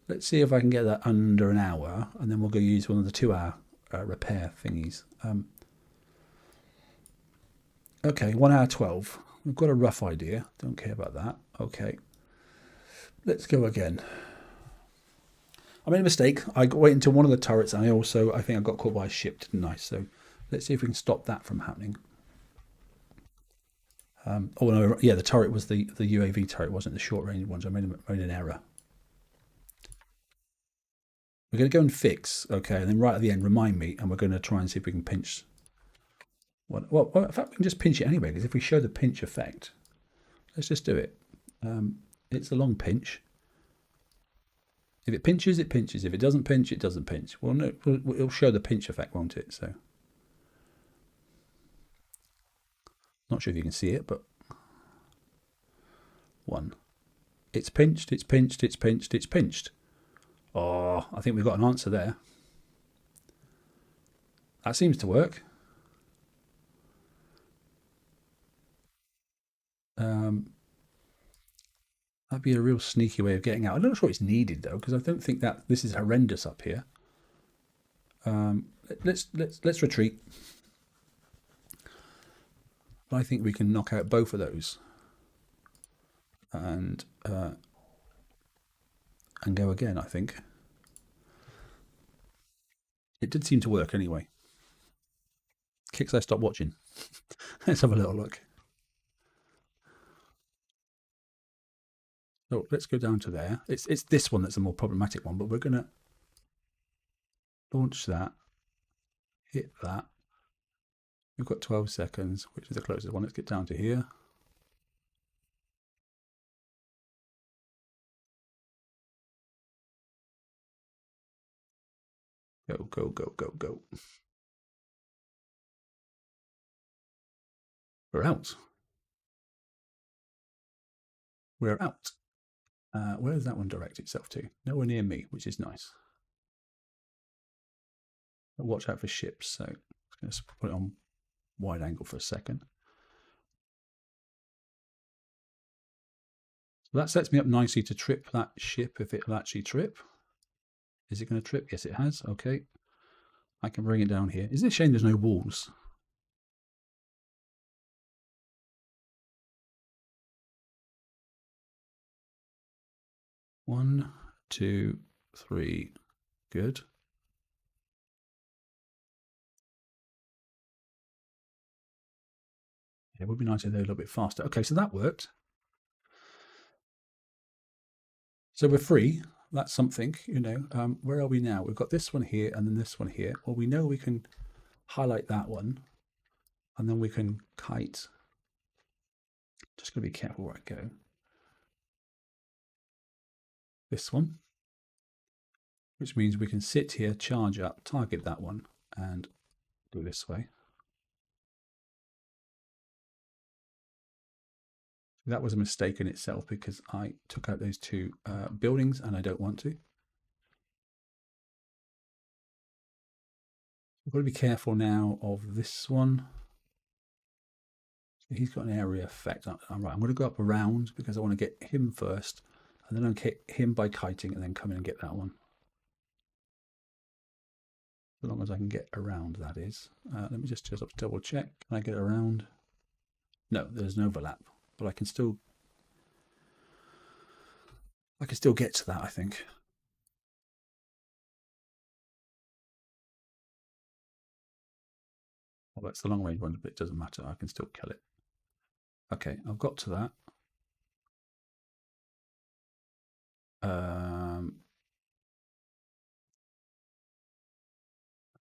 Let's see if I can get that under an hour, and then we'll go use one of the 2 hour repair thingies. Okay, 1 hour 12. We've got a rough idea. Don't care about that. Okay, let's go again. I made a mistake. I went into one of the turrets, and I think I got caught by a ship, didn't I? So let's see if we can stop that from happening. Oh no, yeah, the turret was the UAV turret, wasn't the short range one. So I made an error. We're going to go and fix, okay, and then right at the end, remind me, and we're going to try and see if we can pinch. Well, in fact, we can just pinch it anyway, because if we show the pinch effect, let's just do it. It's a long pinch. If it pinches, it pinches. If it doesn't pinch, it doesn't pinch. Well, no, it'll show the pinch effect, won't it? So, not sure if you can see it, but one. It's pinched, it's pinched, it's pinched, it's pinched. Oh, I think we've got an answer there. That seems to work. That'd be a real sneaky way of getting out. I'm not sure it's needed though, because I don't think that this is horrendous up here. Let's retreat. I think we can knock out both of those, and go again. I think it did seem to work anyway. Kicks I stopped watching. Let's have a little look. So let's go down to there. It's this one that's a more problematic one, but we're going to launch that, hit that. We've got 12 seconds, which is the closest one. Let's get down to here. Go, go, go, go, go. We're out. We're out. Where does that one direct itself to? Nowhere near me, which is nice. Watch out for ships. So I'm going to put it on wide angle for a second. So that sets me up nicely to trip that ship if it'll actually trip. Is it going to trip? Yes, it has. Okay. I can bring it down here. Is it a shame there's no walls? One, two, three. Good. It would be nice if they're a little bit faster. Okay, so that worked. So we're free. That's something, you know. Where are we now? We've got this one here and then this one here. Well, we know we can highlight that one, and then we can kite. Just got to be careful where I go. this one, which means we can sit here, charge up, target that one, and go this way. That was a mistake in itself because I took out those two buildings and I don't want to. I've got to be careful now of this one. He's got an area effect. All right, I'm going to go up around because I want to get him first, and then I'll hit him by kiting and then come in and get that one. As long as I can get around, that is. Let me just double check. Can I get around? No, there's no overlap, but I can still get to that, I think. Well, that's the long range one, but it doesn't matter. I can still kill it. Okay, I've got to that.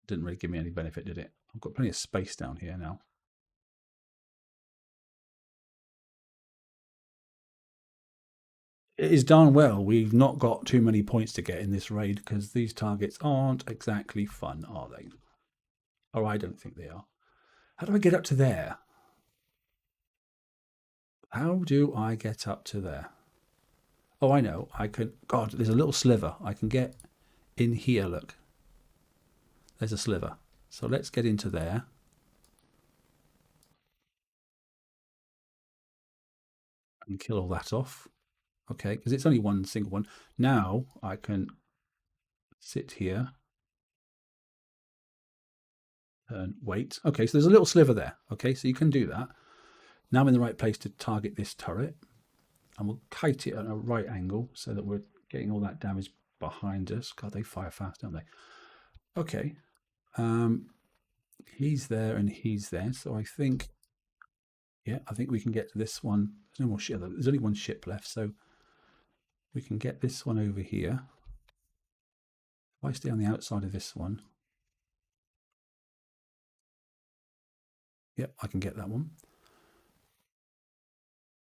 Didn't really give me any benefit, did it? I've got plenty of space down here now. It is darn well we've not got too many points to get in this raid because these targets aren't exactly fun, are they? Or I don't think they are. How do I get up to there? How do I get up to there? Oh, I know. I could. God, there's a little sliver. I can get in here, look. There's a sliver. So let's get into there. And kill all that off. Okay, because it's only one single one. Now I can sit here and wait. Okay, so there's a little sliver there. Okay, so you can do that. Now I'm in the right place to target this turret. And we'll kite it at a right angle so that we're getting all that damage behind us. God, they fire fast, don't they? Okay. He's there and he's there. So I think, yeah, I think we can get to this one. There's no more ship. There's only one ship left. So we can get this one over here. If I stay on the outside of this one. Yep, I can get that one.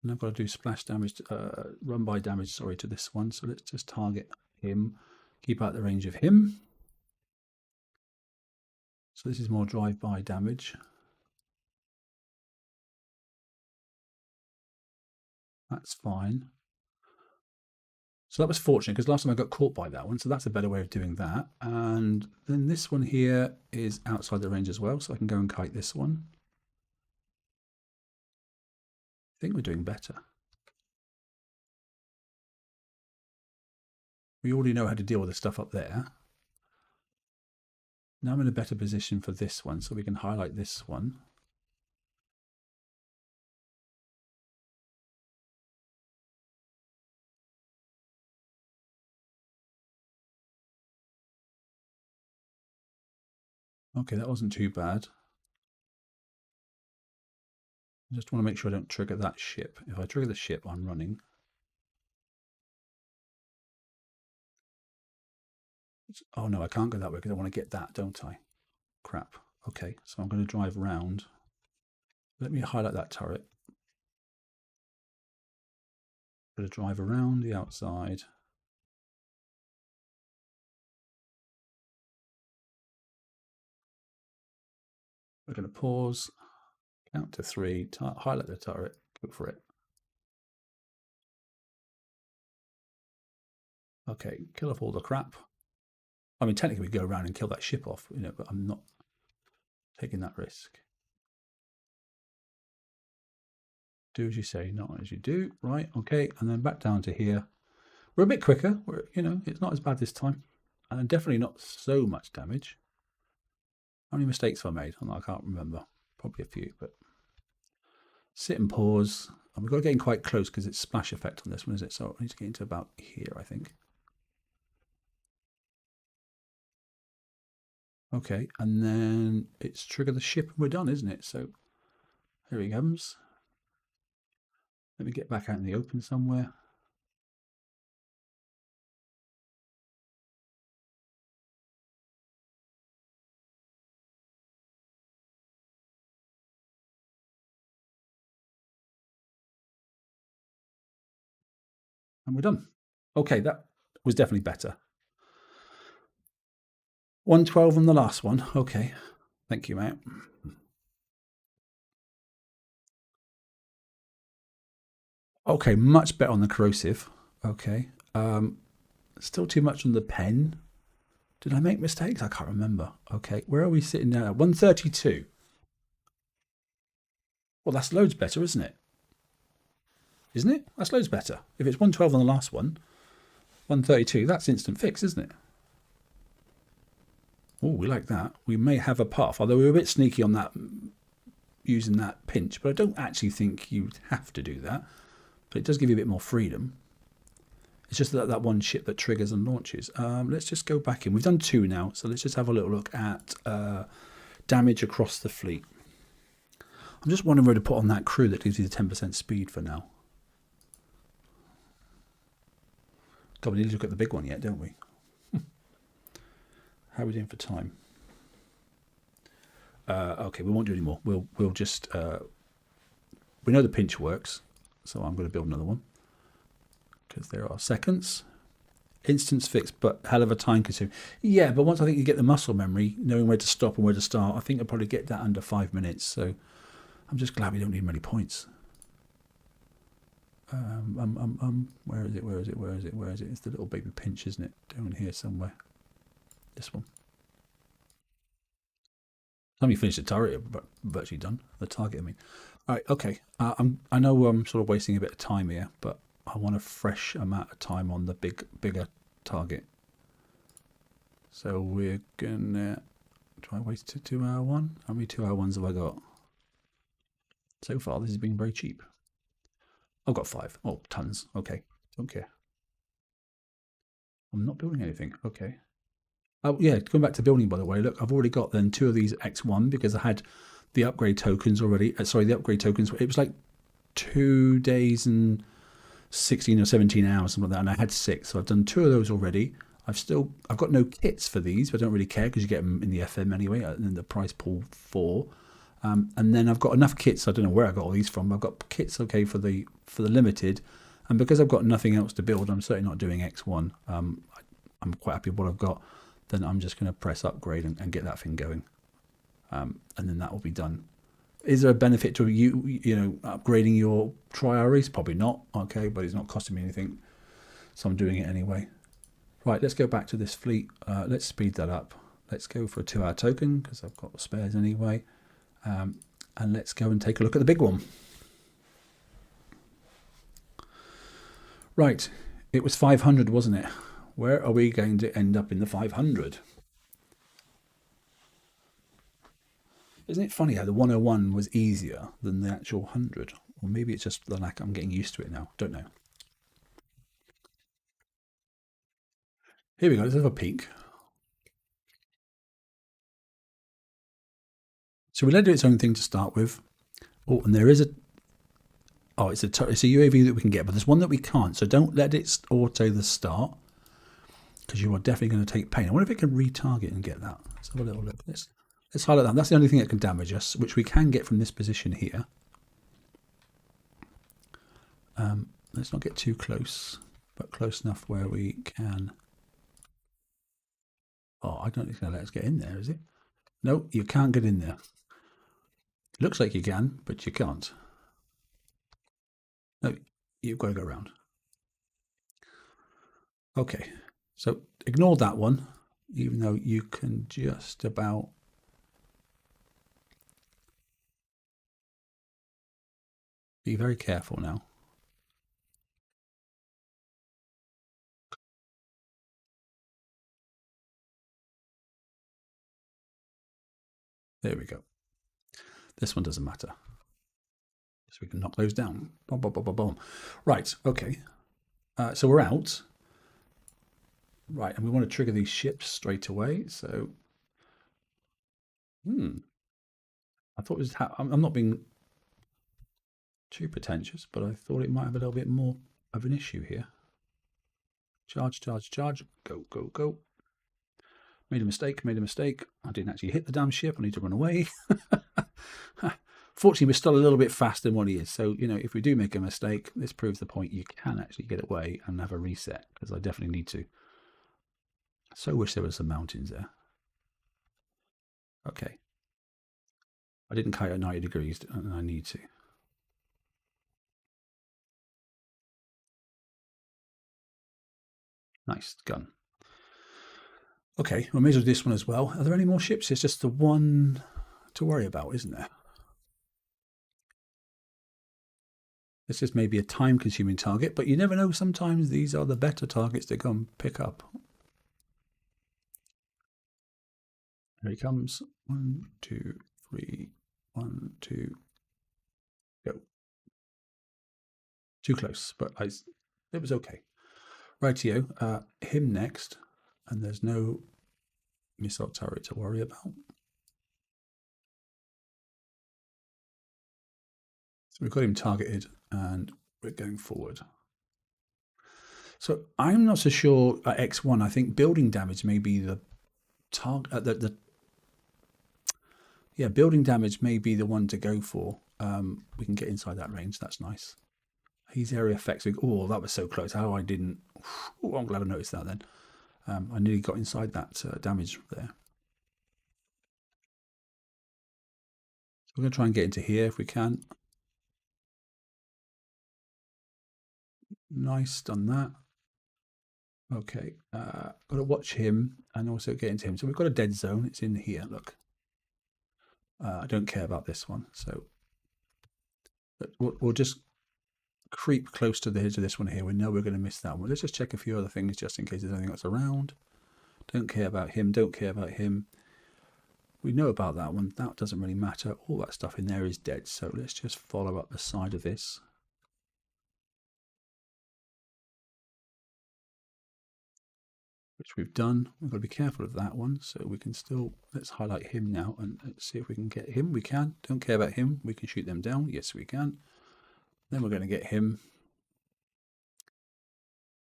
And I've got to do splash damage, run by damage, sorry, to this one. So let's just target him, keep out the range of him. So this is more drive-by damage. That's fine. So that was fortunate because last time I got caught by that one. So that's a better way of doing that. And then this one here is outside the range as well. So I can go and kite this one. I think we're doing better. We already know how to deal with the stuff up there. Now I'm in a better position for this one. So we can highlight this one. Okay, that wasn't too bad. I just want to make sure I don't trigger that ship. If I trigger the ship, I'm running. Oh no, I can't go that way because I want to get that, don't I? Crap. Okay, so I'm going to drive round. Let me highlight that turret. I'm going to drive around the outside. We're going to pause, count to 3, highlight the turret, go for it. Okay, kill off all the crap. I mean, technically we go around and kill that ship off, you know, but I'm not taking that risk. Do as you say, not as you do. Right, okay, and then back down to here. We're a bit quicker. We're, you know, it's not as bad this time. And definitely not so much damage. How many mistakes have I made? I can't remember. Probably a few, but sit and pause. And we've got to get in quite close because it's splash effect on this one, is it? So I need to get into about here, I think. Okay, and then it's trigger the ship and we're done, isn't it? So here he comes. Let me get back out in the open somewhere. And we're done. Okay, that was definitely better. 112 on the last one. Okay. Thank you, mate. Okay, much better on the corrosive. Okay. Still too much on the pen. Did I make mistakes? I can't remember. Okay, where are we sitting now? 132. Well, that's loads better, isn't it? Isn't it? That's loads better. If it's 112 on the last one, 132, that's instant fix, isn't it? Oh, we like that. We may have a path, although we were a bit sneaky on that, using that pinch, but I don't actually think you'd have to do that. But it does give you a bit more freedom. It's just that one ship that triggers and launches. Let's just go back in. We've done 2 now, so let's just have a little look at damage across the fleet. I'm just wondering where to put on that crew that gives you the 10% speed for now. God, we need to look at the big one yet, don't we? How are we doing for time? Okay, we won't do any more. We'll just we know the pinch works, so I'm going to build another one because there are seconds. Instance fix, but hell of a time consuming. Yeah, but once I think you get the muscle memory, knowing where to stop and where to start, I think I'll probably get that under 5 minutes. So I'm just glad we don't need many points. Where is it? Where is it? Where is it? Where is it? It's the little baby pinch, isn't it? Down here somewhere. This one. Time you finish the turret, but virtually done. The target, I mean. All right, okay. I know I'm sort of wasting a bit of time here, but I want a fresh amount of time on the bigger target. So we're gonna. Do I waste a 2-hour one? How many 2-hour ones have I got? So far, this has been very cheap. I've got 5. Oh, tons. Okay, don't care. I'm not building anything. Okay. Oh yeah, going back to building, by the way. Look, I've already got then 2 of these X1 because I had the upgrade tokens already. Sorry, the upgrade tokens. It was like 2 days and 16 or 17 hours, something like that, and I had 6. So I've done 2 of those already. I've got no kits for these, but I don't really care because you get them in the FM anyway, and then the price pool 4. And then I've got enough kits. I don't know where I got all these from. But I've got kits okay for the limited, and because I've got nothing else to build, I'm certainly not doing X1. I'm quite happy with what I've got. Then I'm just going to press upgrade and get that thing going, and then that will be done. Is there a benefit to you know, upgrading your Triaries? Probably not. Okay, but it's not costing me anything, so I'm doing it anyway. Right, let's go back to this fleet. Let's speed that up. Let's go for a 2-hour token because I've got spares anyway. And let's go and take a look at the big one. Right, it was 500, wasn't it? Where are we going to end up in the 500? Isn't it funny how the 101 was easier than the actual 100? Or maybe it's just like I'm getting used to it now. Don't know. Here we go. Let's have a peek. So we let it do its own thing to start with. Oh, and there is a... Oh, it's a UAV that we can get, but there's one that we can't. So don't let it auto the start, because you are definitely going to take pain. I wonder if it can retarget and get that. Let's have a little look. Let's highlight that. That's the only thing that can damage us, which we can get from this position here. Let's not get too close, but close enough where we can... Oh, I don't think it's going to let us get in there, is it? No, you can't get in there. Looks like you can, but you can't. No, you've got to go around. Okay, so ignore that one, even though you can just about... Be very careful now. There we go. This one doesn't matter. So we can knock those down. Boom, boom, boom, boom, boom. Right, okay. So we're out. Right, and we want to trigger these ships straight away. So, I thought it was... I'm not being too pretentious, but I thought it might have a little bit more of an issue here. Charge, charge, charge. Go, go, go. Made a mistake, made a mistake. I didn't actually hit the damn ship. I need to run away. Fortunately, we're still a little bit faster than what he is. So, you know, if we do make a mistake, this proves the point. You can actually get away and have a reset, because I definitely need to. So wish there were some mountains there. Okay. I didn't kite at 90 degrees, and I need to. Nice gun. Okay, we may as well do this one as well. Are there any more ships? It's just the one to worry about, isn't there? This is maybe a time-consuming target, but you never know. Sometimes these are the better targets to go and pick up. Here he comes. 1, 2, 3. 1, 2. Go. Too close, but it was okay. Rightio. Him next, and there's no missile turret to worry about. So we've got him targeted, and we're going forward. So I'm not so sure at X1. I think building damage may be the target. Yeah, building damage may be the one to go for. We can get inside that range. That's nice. He's area effects. Oh, that was so close. How I didn't. Oh, I'm glad I noticed that then. I nearly got inside that damage there. So we're going to try and get into here if we can. Nice, done that. Okay, got to watch him and also get into him. So we've got a dead zone. It's in here, look. I don't care about this one. So we'll just creep close to the edge of this one here. We know we're going to miss that one. Let's just check a few other things just in case there's anything else around. Don't care about him. Don't care about him. We know about that one. That doesn't really matter. All that stuff in there is dead. So let's just follow up the side of this. Which we've done. We've got to be careful of that one. So we can still, let's highlight him now and let's see if we can get him. We can. Don't care about him. We can shoot them down. Yes, we can. Then we're going to get him.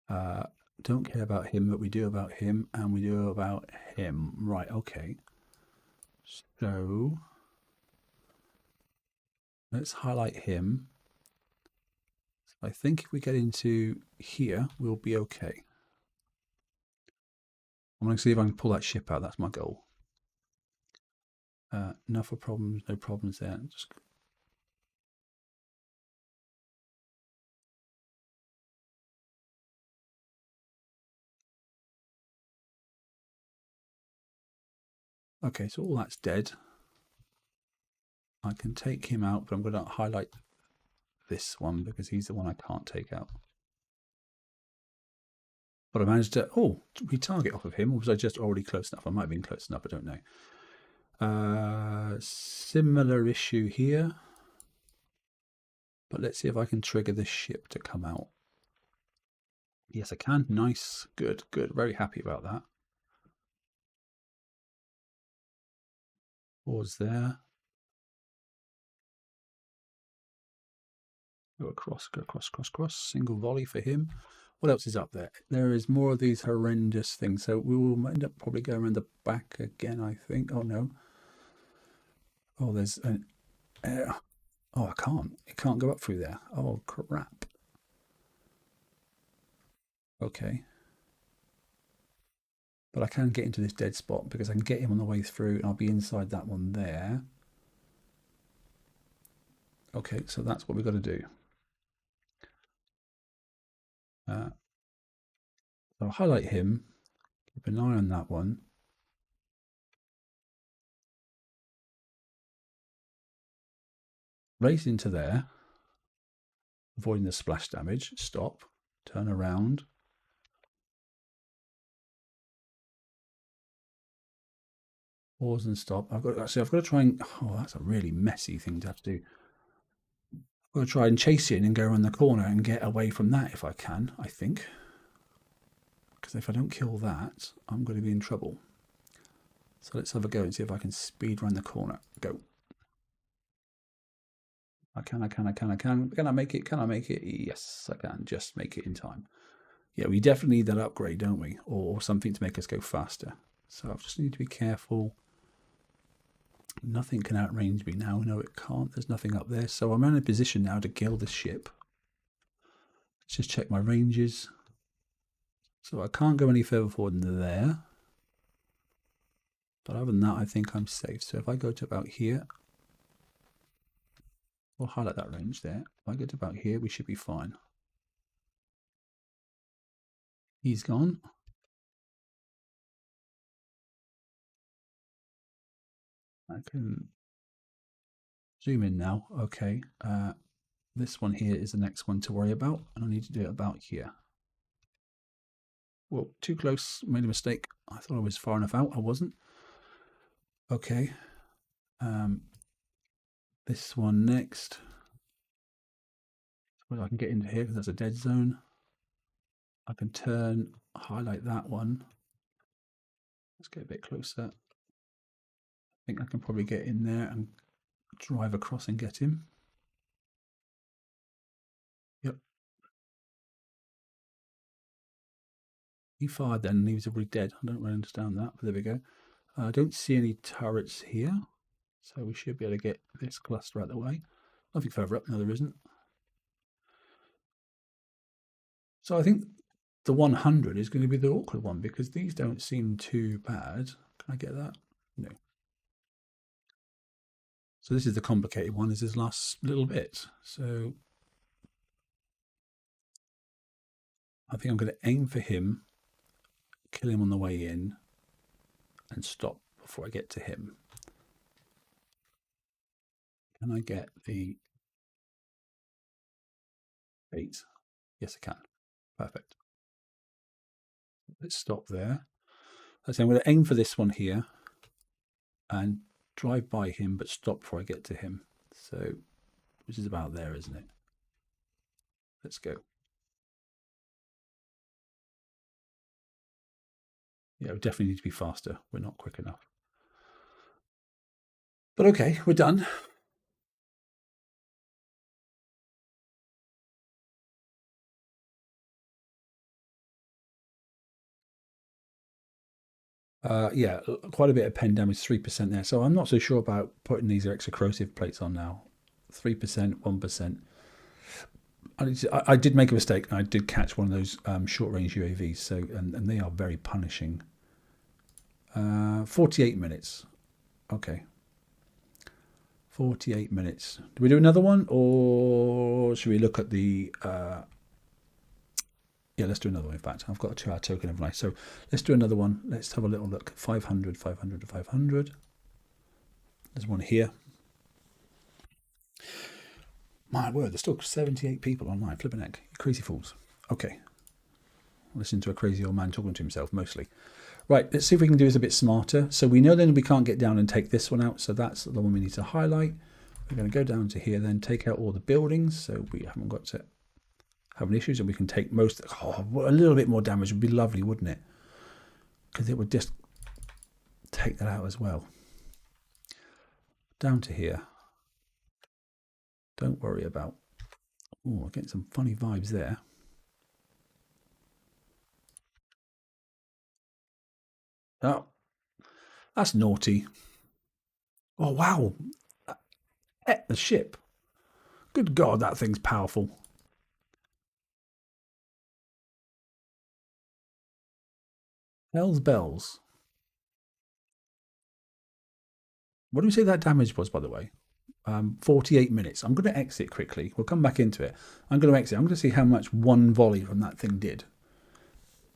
Don't care about him, but we do about him, and we do about him. Right, okay. So let's highlight him. So I think if we get into here, we'll be okay. I'm going to see if I can pull that ship out. That's my goal. Enough of problems, no problems there. Just okay, so all that's dead. I can take him out, but I'm going to highlight this one because he's the one I can't take out. But I managed to, retarget off of him, or was I just already close enough? I might have been close enough, I don't know. Similar issue here. But let's see if I can trigger this ship to come out. Yes, I can. Nice. Good, good. Very happy about that. Pause there. Go across, go across, cross, cross. Single volley for him. What else is up there? There is more of these horrendous things. So we will end up probably going around the back again, I think. Oh, no. Oh, there's an... oh, I can't. It can't go up through there. Oh, crap. Okay. But I can get into this dead spot because I can get him on the way through and I'll be inside that one there. Okay, so that's what we've got to do. So I'll highlight him, keep an eye on that one. Race into there, avoiding the splash damage, stop, turn around. Pause and stop. I've got to try and, oh, that's a really messy thing to have to do. I've got to try and chase in and go around the corner and get away from that if I can, I think. Because if I don't kill that, I'm going to be in trouble. So let's have a go and see if I can speed around the corner. Go. I can. Can I make it? Can I make it? Yes, I can. Just make it in time. Yeah, we definitely need that upgrade, don't we? Or something to make us go faster. So I just need to be careful. Nothing can outrange me now. No, it can't. There's nothing up there. So I'm in a position now to kill this ship. Let's just check my ranges. So I can't go any further forward than there. But other than that, I think I'm safe. So if I go to about here, we'll highlight that range there. If I go to about here, we should be fine. He's gone. I can zoom in now. Okay. This one here is the next one to worry about, and I need to do it about here. Whoa, too close. Made a mistake. I thought I was far enough out. I wasn't. Okay. This one next. Well, I can get into here because that's a dead zone. I can highlight that one. Let's get a bit closer. I think I can probably get in there and drive across and get him. Yep. He fired then and he was already dead. I don't really understand that, but there we go. I don't see any turrets here, so we should be able to get this cluster out of the way. Nothing further up. No, there isn't. So I think the 100 is going to be the awkward one because these don't seem too bad. Can I get that? No. So this is the complicated one, is this last little bit. So I think I'm going to aim for him, kill him on the way in, and stop before I get to him. Can I get the 8? Yes, I can. Perfect. Let's stop there. I'm going to aim for this one here and drive by him, but stop before I get to him. So, which is about there, isn't it? Let's go. Yeah, we definitely need to be faster. We're not quick enough. But okay, we're done. Yeah, quite a bit of pen damage, 3% there. So I'm not so sure about putting these extra corrosive plates on now. 3%, 1%. I did make a mistake. I did catch one of those short-range UAVs, so and they are very punishing. 48 minutes. Okay. 48 minutes. Do we do another one, or should we look at the... Yeah, let's do another one. In fact, I've got a 2-hour token of life. So let's do another one. Let's have a little look. 500, 500, 500. There's one here. My word, there's still 78 people online. Flipping heck. You crazy fools. Okay. Listen to a crazy old man talking to himself, mostly. Right, let's see if we can do this a bit smarter. So we know then we can't get down and take this one out. So that's the one we need to highlight. We're going to go down to here, then take out all the buildings. So we haven't got to... having issues, and we can take most. Oh, a little bit more damage would be lovely, wouldn't it? Because it would just take that out as well. Down to here. Don't worry about. Oh, I'm getting some funny vibes there. Oh, that's naughty. Oh wow, the ship. Good God, that thing's powerful. Hell's bells. What do we say that damage was, by the way? 48 minutes. I'm going to exit quickly. We'll come back into it. I'm going to exit. I'm going to see how much one volley from that thing did.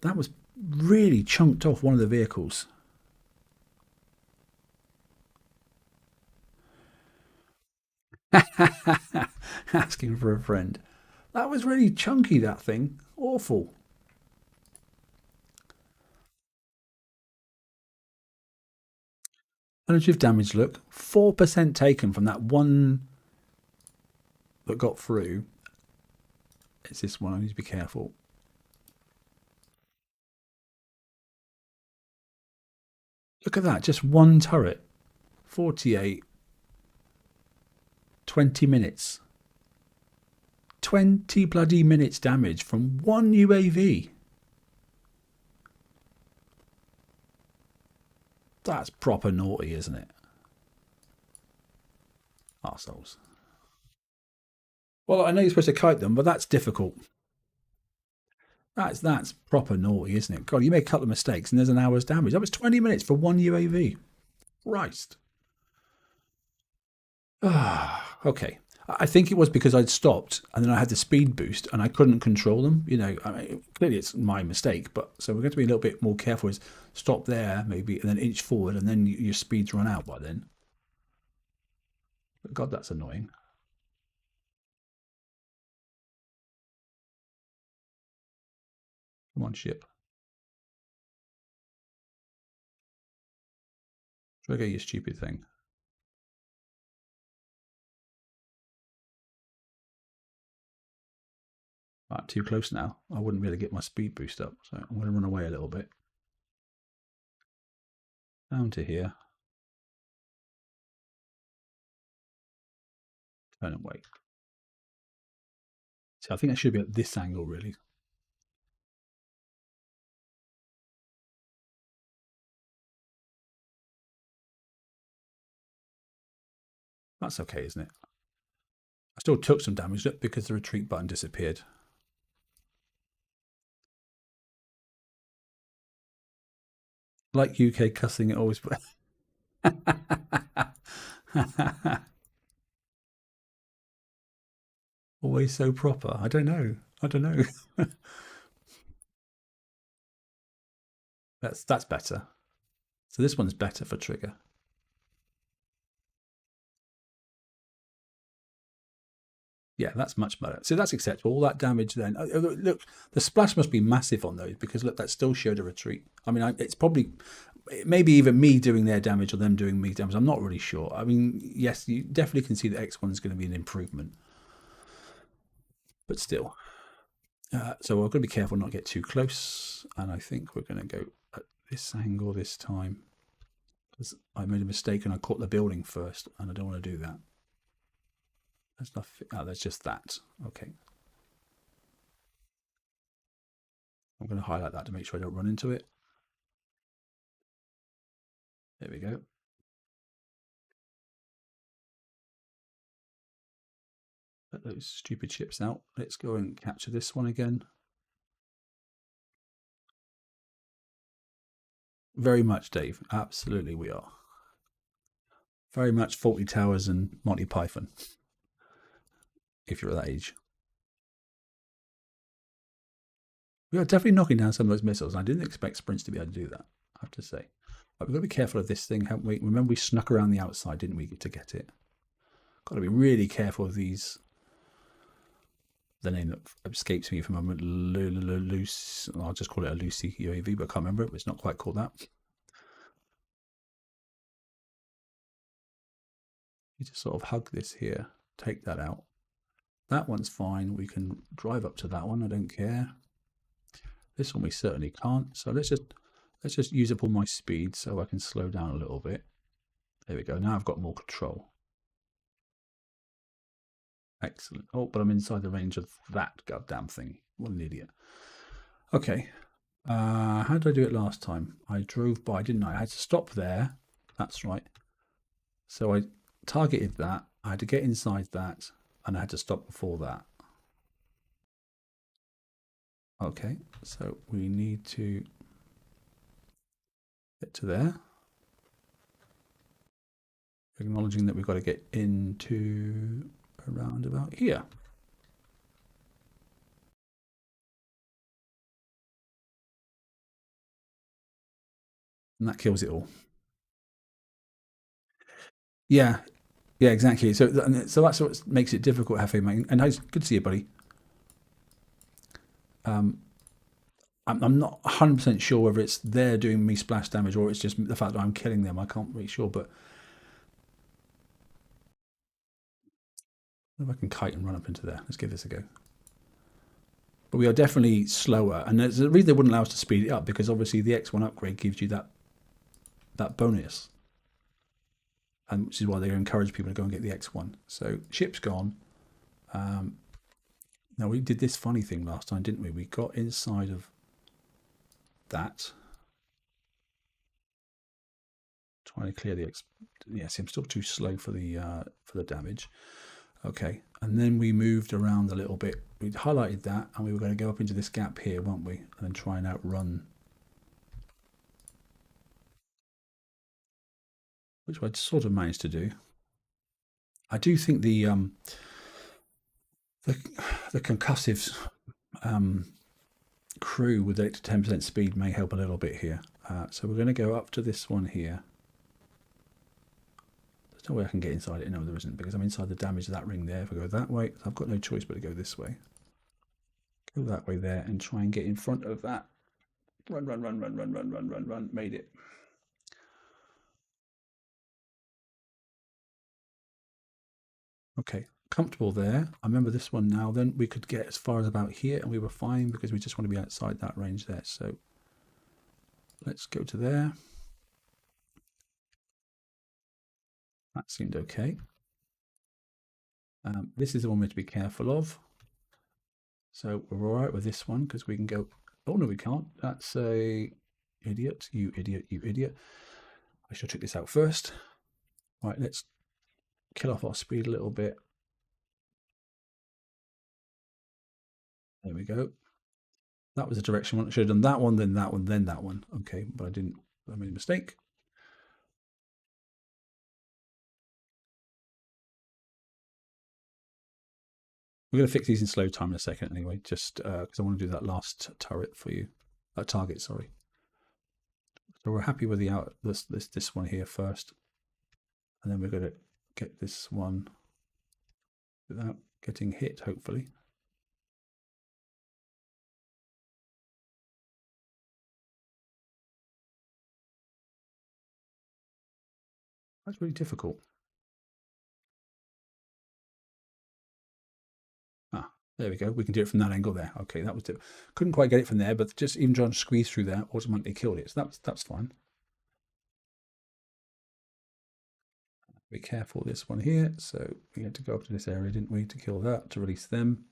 That was really chunked off one of the vehicles. Asking for a friend. That was really chunky, that thing. Awful. Energy of damage, look. 4% taken from that one that got through. It's this one. I need to be careful. Look at that. Just one turret. 48. 20 minutes. 20 bloody minutes damage from one UAV. That's proper naughty, isn't it? Arseholes. Well, I know you're supposed to kite them, but that's difficult. That's proper naughty, isn't it? God, you make a couple of mistakes and there's an hour's damage. That was 20 minutes for one UAV. Christ. Okay. I think it was because I'd stopped and then I had the speed boost and I couldn't control them. You know, I mean, clearly it's my mistake, but so we're going to be a little bit more careful. Is stop there maybe and then inch forward and then your speeds run out by then. But God, that's annoying. Come on, ship. Trigger your stupid thing. Right, too close now. I wouldn't really get my speed boost up, so I'm going to run away a little bit. Down to here. Turn and wait. So I think I should be at this angle, really. That's okay, isn't it? I still took some damage because the retreat button disappeared. Like UK cussing, it always... always so proper. I don't know. That's better. So this one's better for trigger. Yeah, that's much better. So that's acceptable. All that damage then. Look, the splash must be massive on those because look, that still showed a retreat. I mean, it's probably maybe even me doing their damage or them doing me damage. I'm not really sure. I mean, yes, you definitely can see that X1 is going to be an improvement, but still. So we're going to be careful not to get too close, and I think we're going to go at this angle this time because I made a mistake and I caught the building first, and I don't want to do that. There's nothing. Oh, there's just that. Okay. I'm going to highlight that to make sure I don't run into it. There we go. Let those stupid ships out. Let's go and capture this one again. Very much, Dave. Absolutely, we are. Very much Faulty Towers and Monty Python, if you're that age. We are definitely knocking down some of those missiles. I didn't expect sprints to be able to do that, I have to say. But we've got to be careful of this thing, haven't we? Remember we snuck around the outside, didn't we, to get it? Got to be really careful of these. The name that escapes me for a moment, Lucy. I'll just call it a Lucy UAV, but I can't remember it. It's not quite called that. You just sort of hug this here, take that out. That one's fine. We can drive up to that one. I don't care. This one we certainly can't. So let's just use up all my speed so I can slow down a little bit. There we go. Now I've got more control. Excellent. Oh, but I'm inside the range of that goddamn thing. What an idiot. Okay. How did I do it last time? I drove by, didn't I? I had to stop there. That's right. So I targeted that. I had to get inside that, and I had to stop before that. Okay, so we need to get to there. Acknowledging that we've got to get into around about here. And that kills it all. Yeah, exactly. So that's what makes it difficult, Hefe. And it's good to see you, buddy. I'm not 100% sure whether it's they're doing me splash damage or it's just the fact that I'm killing them. I can't really sure, but if I can kite and run up into there. Let's give this a go. But we are definitely slower, and there's a reason they wouldn't allow us to speed it up because obviously the X1 upgrade gives you that bonus, and which is why they encourage people to go and get the X1. So ship's gone. Now we did this funny thing last time, didn't we? We got inside of that Trying to clear the... Yeah, see, I'm still too slow for the damage. Okay, and then we moved around a little bit. We highlighted that, and we were going to go up into this gap here, weren't we? And then try and outrun. Which I sort of managed to do. I do think the concussive crew with 8 to 10% speed may help a little bit here. So we're going to go up to this one here. There's no way I can get inside it. No, there isn't, because I'm inside the damage of that ring there. If I go that way, I've got no choice but to go this way. Go that way there and try and get in front of that. Run, run, run, run, run, run, run, run, run. Made it. Okay, comfortable there. I remember this one now. Then we could get as far as about here, and we were fine because we just want to be outside that range there. So let's go to there. That seemed okay. This is the one we have to be careful of. So we're all right with this one because we can go. Oh no, we can't. That's a idiot. You idiot. You idiot. I should check this out first. Right, let's kill off our speed a little bit. There we go. That was the direction one. I should have done that one, then that one, then that one. Okay, but I didn't. I made a mistake. We're going to fix these in slow time in a second anyway, just because I want to do that last turret for you. Target, sorry. So we're happy with the this one here first, and then we're going to get this one without getting hit, hopefully. That's really difficult. Ah, there we go. We can do it from that angle there. Okay, that was couldn't quite get it from there, but just even trying to squeeze through there automatically killed it. So that's fine. Be careful this one here. So we had to go up to this area, didn't we, to kill that, to release them.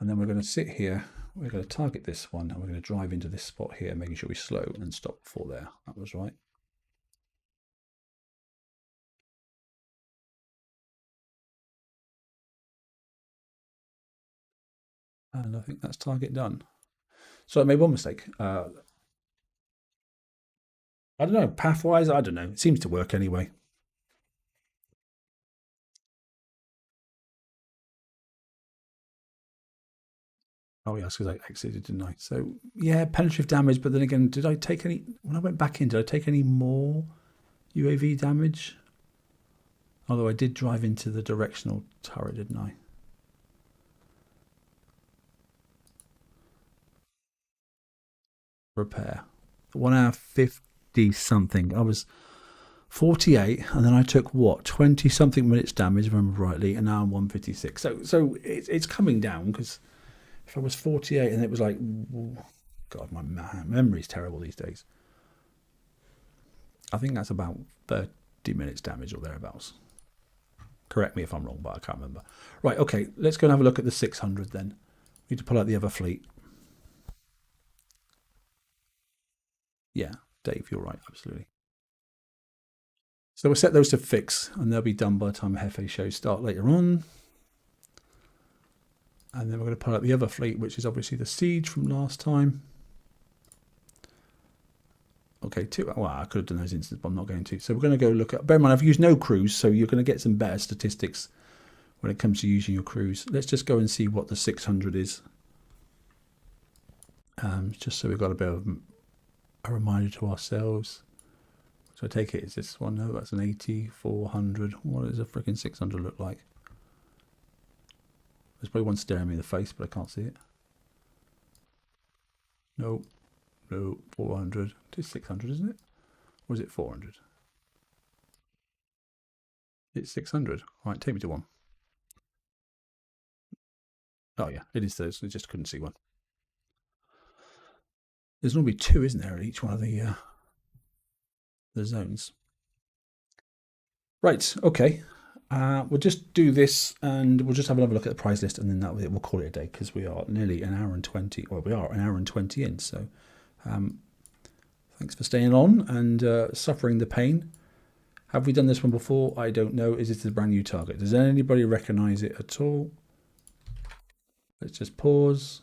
And then we're going to sit here. We're going to target this one, and we're going to drive into this spot here, making sure we slow and stop before there. That was right. And I think that's target done. So I made one mistake. I don't know, pathwise, I don't know. It seems to work anyway. Oh yes, because I exited, didn't I? So yeah, penetrative damage, but then again, did I take any, when I went back in, did I take any more UAV damage? Although I did drive into the directional turret, didn't I? Repair. 1 hour 50 something. I was 48, and then I took what, 20 something minutes damage, if I remember rightly, and now I'm 156. So it's coming down, because if I was 48 and it was like, God, my memory's terrible these days. I think that's about 30 minutes damage or thereabouts. Correct me if I'm wrong, but I can't remember. Right, okay, let's go and have a look at the 600 then. We need to pull out the other fleet. Yeah, Dave, you're right, absolutely. So we'll set those to fix, and they'll be done by the time Hefe shows start later on. And then we're going to pull out the other fleet, which is obviously the Siege from last time. Okay, well, I could have done those instances, but I'm not going to. So we're going to go look at, bear in mind, I've used no crews, so you're going to get some better statistics when it comes to using your crews. Let's just go and see what the 600 is. Just so we've got a bit of a reminder to ourselves. So I take it, is this one? No, that's an 80, 400. What does a freaking 600 look like? There's probably one staring me in the face, but I can't see it. No, 400. It's 600, isn't it? Or is it 400? It's 600. Right, take me to one. Oh yeah, it is those. I just couldn't see one. There's normally two, isn't there, at each one of the zones. Right, okay. We'll just do this, and we'll just have another look at the prize list, and then we'll call it a day, because we are nearly an hour and 20, or we are an hour and 20 in. So Thanks for staying on and suffering the pain. Have we done this one before? I don't know. Is it a brand new target? Does anybody recognize it at all? Let's just pause.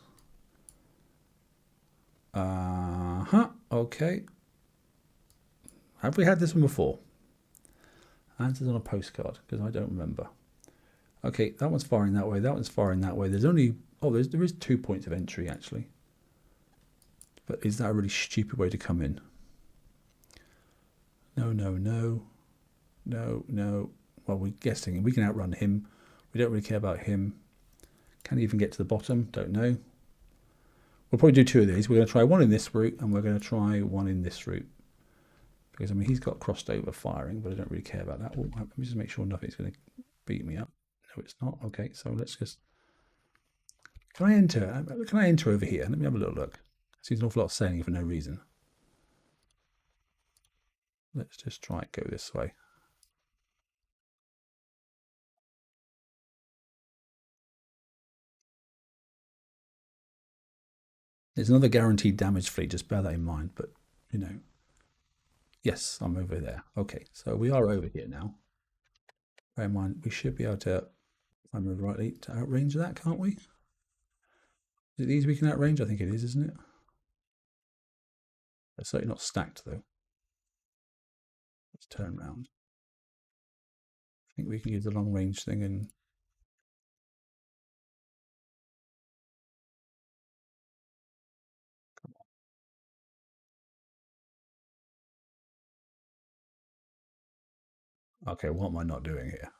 Okay. Have we had this one before? Answers on a postcard, because I don't remember. Okay, that one's firing that way. That one's firing that way. There's only... Oh, there is 2 points of entry, actually. But is that a really stupid way to come in? No, no, no. No, no. Well, we're guessing. We can outrun him. We don't really care about him. Can he even get to the bottom? Don't know. We'll probably do 2 of these. We're going to try one in this route, and we're going to try one in this route. Because, I mean, he's got crossed over firing, but I don't really care about that. Oh, let me just make sure nothing's going to beat me up. No, it's not. Okay, so let's just... Can I enter? Can I enter over here? Let me have a little look. Seems an awful lot of saying for no reason. Let's just try and go this way. There's another guaranteed damage fleet, just bear that in mind, but, you know. Yes, I'm over there. Okay, so we are over here now. Bear in mind, we should be able to, if I remember rightly, to outrange that, can't we? Is it these we can outrange? I think it is, isn't it? They're certainly not stacked, though. Let's turn around. I think we can use the long range thing and... Okay, what am I not doing here?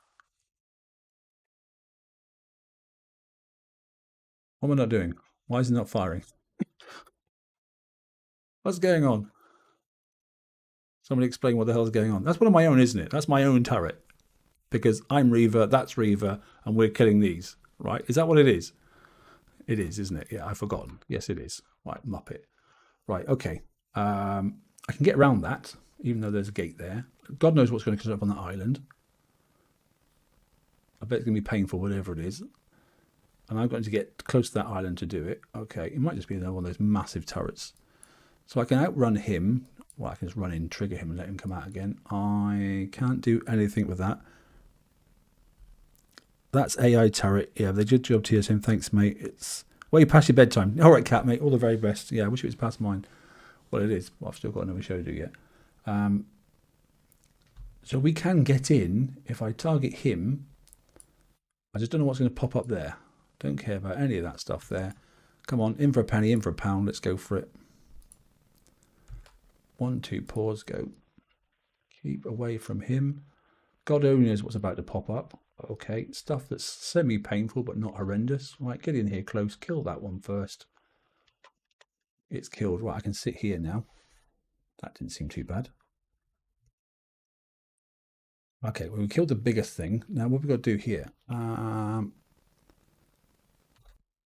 What am I not doing? Why is it not firing? What's going on? Somebody explain what the hell's going on. That's one of my own, isn't it? That's my own turret. Because I'm Reaver, that's Reaver, and we're killing these, right? Is that what it is? It is, isn't it? Yeah, I've forgotten. Yes, it is. Right, Muppet. Right, okay. I can get around that, even though there's a gate there. God knows what's going to come up on that island. I bet it's going to be painful, whatever it is. And I'm going to get close to that island to do it. Okay, it might just be one of those massive turrets. So I can outrun him. Well, I can just run in, trigger him, and let him come out again. I can't do anything with that. That's AI turret. Yeah, they did job TSM. Thanks, mate. It's way past your bedtime. All right, cat, mate. All the very best. Yeah, I wish it was past mine. Well, it is. Well, I've still got another show to do yet. So we can get in if I target him. I just don't know what's going to pop up there. Don't care about any of that stuff there. Come on, in for a penny, in for a pound. Let's go for it. 1, 2, pause, go. Keep away from him. God only knows what's about to pop up. Okay, stuff that's semi-painful but not horrendous. Right, get in here close. Kill that one first. It's killed. Right, I can sit here now. That didn't seem too bad. Okay, well, we killed the biggest thing. Now, what we've got to do here?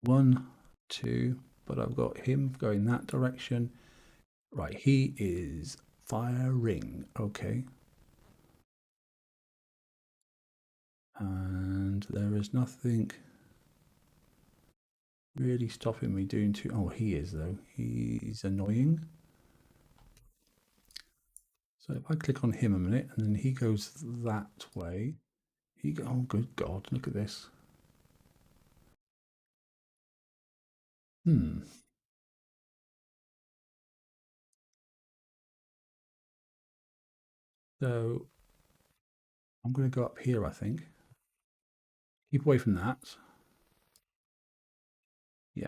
1, 2, but I've got him going that direction. Right, he is firing. Okay. And there is nothing really stopping me doing too... Oh, he is, though. He's annoying. So if I click on him a minute, and then he goes that way. Oh, good God, look at this. So I'm going to go up here, I think. Keep away from that. Yeah.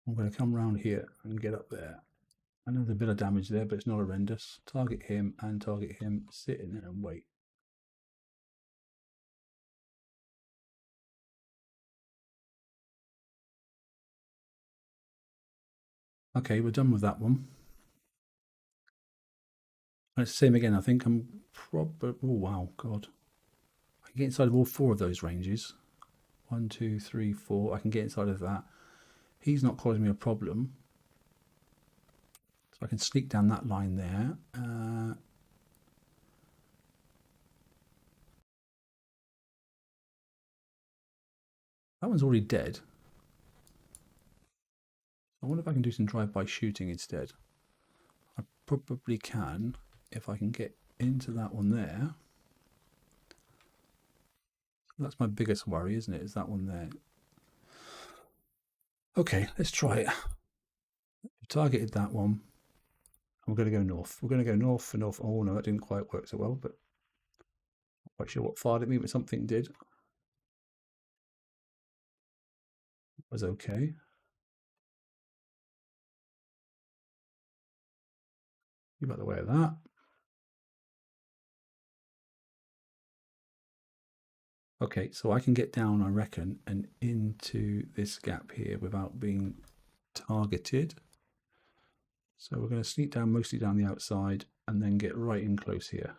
I'm going to come around here and get up there. I know there's a bit of damage there, but it's not horrendous. Target him and target him. Sit in there and wait. Okay, we're done with that one. And it's the same again, I think. I'm probably... Oh, wow, God. I can get inside of all 4 of those ranges. 1, 2, 3, 4. I can get inside of that. He's not causing me a problem. So I can sneak down that line there. That one's already dead. I wonder if I can do some drive-by shooting instead. I probably can if I can get into that one there. That's my biggest worry, isn't it? Is that one there? Okay, let's try it. We've targeted that one. We're going to go north. We're going to go north for north. Oh no, that didn't quite work so well, but not quite sure what fired at me, but something did. It was okay. Keep out the way of that. Okay, so I can get down, I reckon, and into this gap here without being targeted. So we're going to sneak down mostly down the outside and then get right in close here.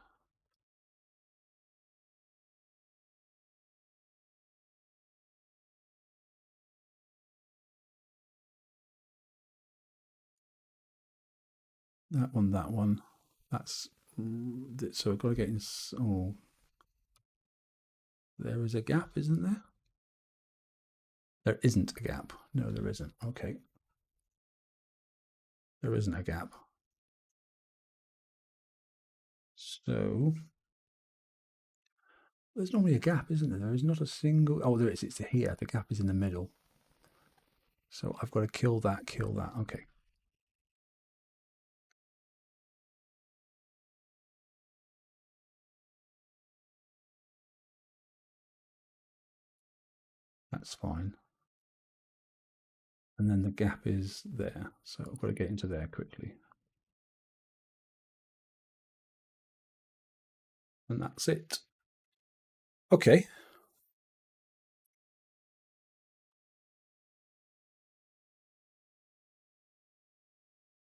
That one. That's so I've got to get in. Oh, there is a gap, isn't there? There isn't a gap. No, there isn't. Okay. There isn't a gap. So there's normally a gap, isn't there? There is not a single. Oh, there is. It's here. The gap is in the middle. So I've got to kill that, kill that. Okay. That's fine. And then the gap is there. So I've got to get into there quickly. And that's it. Okay.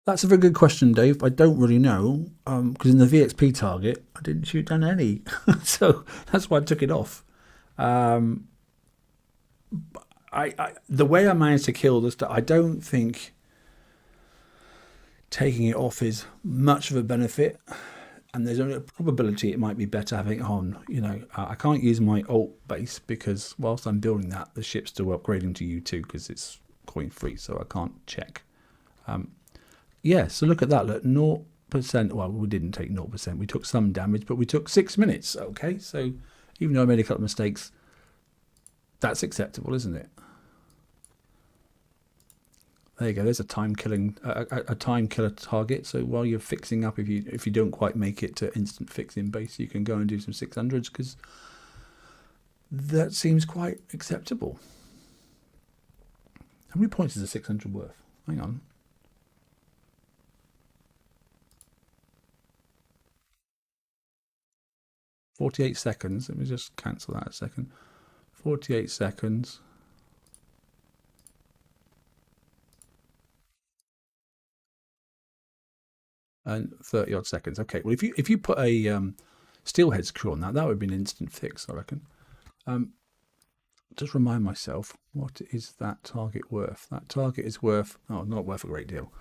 That's a very good question, Dave. I don't really know because in the VXP target, I didn't shoot down any. So that's why I took it off. The way I managed to kill this, I don't think taking it off is much of a benefit. And there's only a probability it might be better having it on. You know, I can't use my alt base because whilst I'm building that, the ship's still upgrading to U2 because it's coin free, so I can't check. Yeah, so look at that. Look, 0%. Well, we didn't take 0%. We took some damage, but we took 6 minutes. Okay, so even though I made a couple of mistakes, that's acceptable, isn't it? There you go. There's a time killing, a time killer target. So while you're fixing up, if you don't quite make it to instant fixing base, you can go and do some 600s because that seems quite acceptable. How many points is a 600 worth? Hang on. "48 seconds. Let me just cancel that a second. 48 seconds. And 30 odd seconds. Okay, well if you put a steelhead's crew on that would be an instant fix, I reckon. Just remind myself, what is that target worth? That target is worth, oh, not worth a great deal,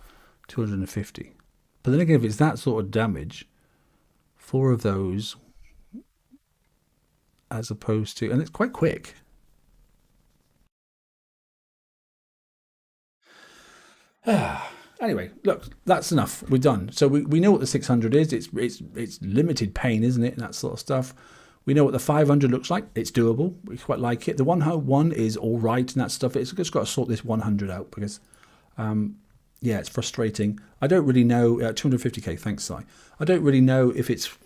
250. But then again, if it's that sort of damage, 4 of those, as opposed to, and it's quite quick. Anyway, look, that's enough. We're done. So we know what the 600 is. It's limited pain, isn't it? And that sort of stuff. We know what the 500 looks like. It's doable. We quite like it. The 101 is all right and that stuff. It's just got to sort this 100 out because, yeah, it's frustrating. I don't really know. 250k. Thanks, Si. I don't really know if it's.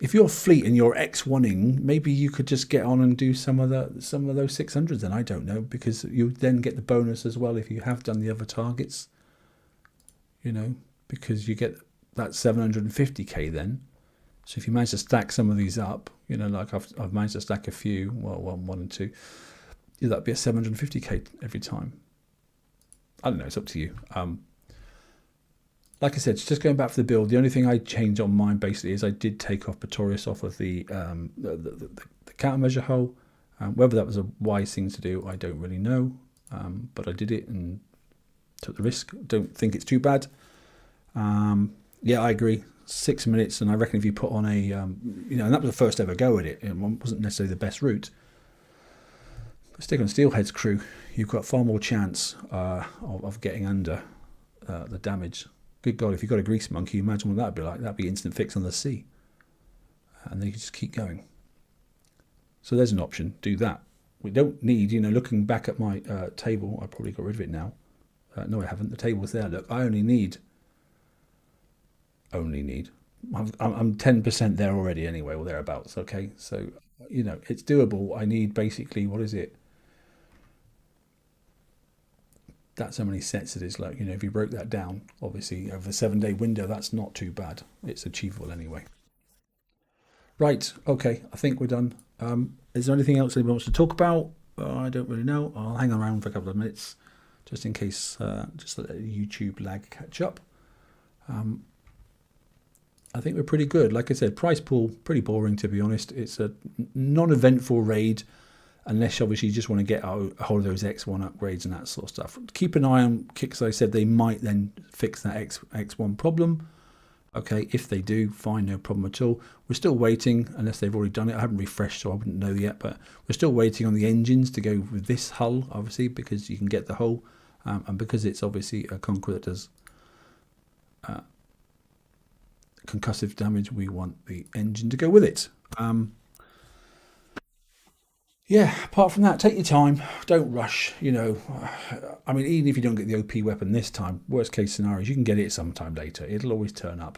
If you're fleet and you're X1ing, maybe you could just get on and do some of those 600s. Then I don't know, because you then get the bonus as well if you have done the other targets. You know, because you get that 750k then. So if you manage to stack some of these up, you know, like I've managed to stack a few, well, 1 and 2, that'd be a 750k every time. I don't know. It's up to you. Like I said, just going back for the build, the only thing I changed on mine basically is I did take off Pretorius off of the countermeasure hull. Whether that was a wise thing to do, I don't really know. But I did it and took the risk. Don't think it's too bad. Yeah, I agree. 6 minutes, and I reckon if you put on a, you know, and that was the first ever go at it. It wasn't necessarily the best route. Stick on Steelhead's crew, you've got far more chance of getting under the damage. Good God, if you've got a grease monkey, imagine what that'd be like. That'd be instant fix on the sea. And then you can just keep going. So there's an option, do that. We don't need, you know, looking back at my table, I probably got rid of it now. No, I haven't. The table's there. Look, I only need. I'm 10% there already anyway, or thereabouts. Okay, so you know it's doable. I need basically, what is it? That's how many sets it is. Like, you know, if you broke that down, obviously over a 7-day window, that's not too bad. It's achievable anyway. Right. Okay. I think we're done. Is there anything else anyone wants to talk about? I don't really know. I'll hang around for a couple of minutes, just in case. Just let the YouTube lag catch up. I think we're pretty good. Like I said, price pool, pretty boring to be honest. It's a non-eventful raid, unless obviously you just want to get a hold of those X1 upgrades and that sort of stuff. Keep an eye on kicks. I said they might then fix that X1 problem. Okay, if they do, fine, no problem at all. We're still waiting, unless they've already done it. I haven't refreshed, so I wouldn't know yet, but we're still waiting on the engines to go with this hull, obviously, because you can get the hull, and because it's obviously a Conqueror that does concussive damage, we want the engine to go with it. Yeah, apart from that, take your time, don't rush, you know. I mean, even if you don't get the OP weapon this time, worst case scenarios, you can get it sometime later. It'll always turn up.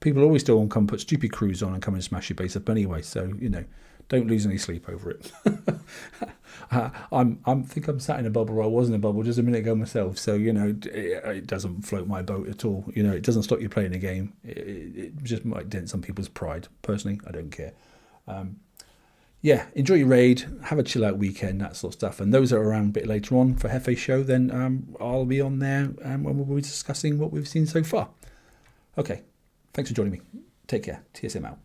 People always still want to come put stupid crews on and come and smash your base up anyway, so, you know, don't lose any sleep over it. I think I'm sat in a bubble, or I was in a bubble just a minute ago myself, so, you know, it doesn't float my boat at all. You know, it doesn't stop you playing a game. It just might dent some people's pride. Personally, I don't care. Yeah, enjoy your raid, have a chill out weekend, that sort of stuff. And those are around a bit later on for Hefe Show, then I'll be on there when we'll be discussing what we've seen so far. Okay, thanks for joining me. Take care. TSM out.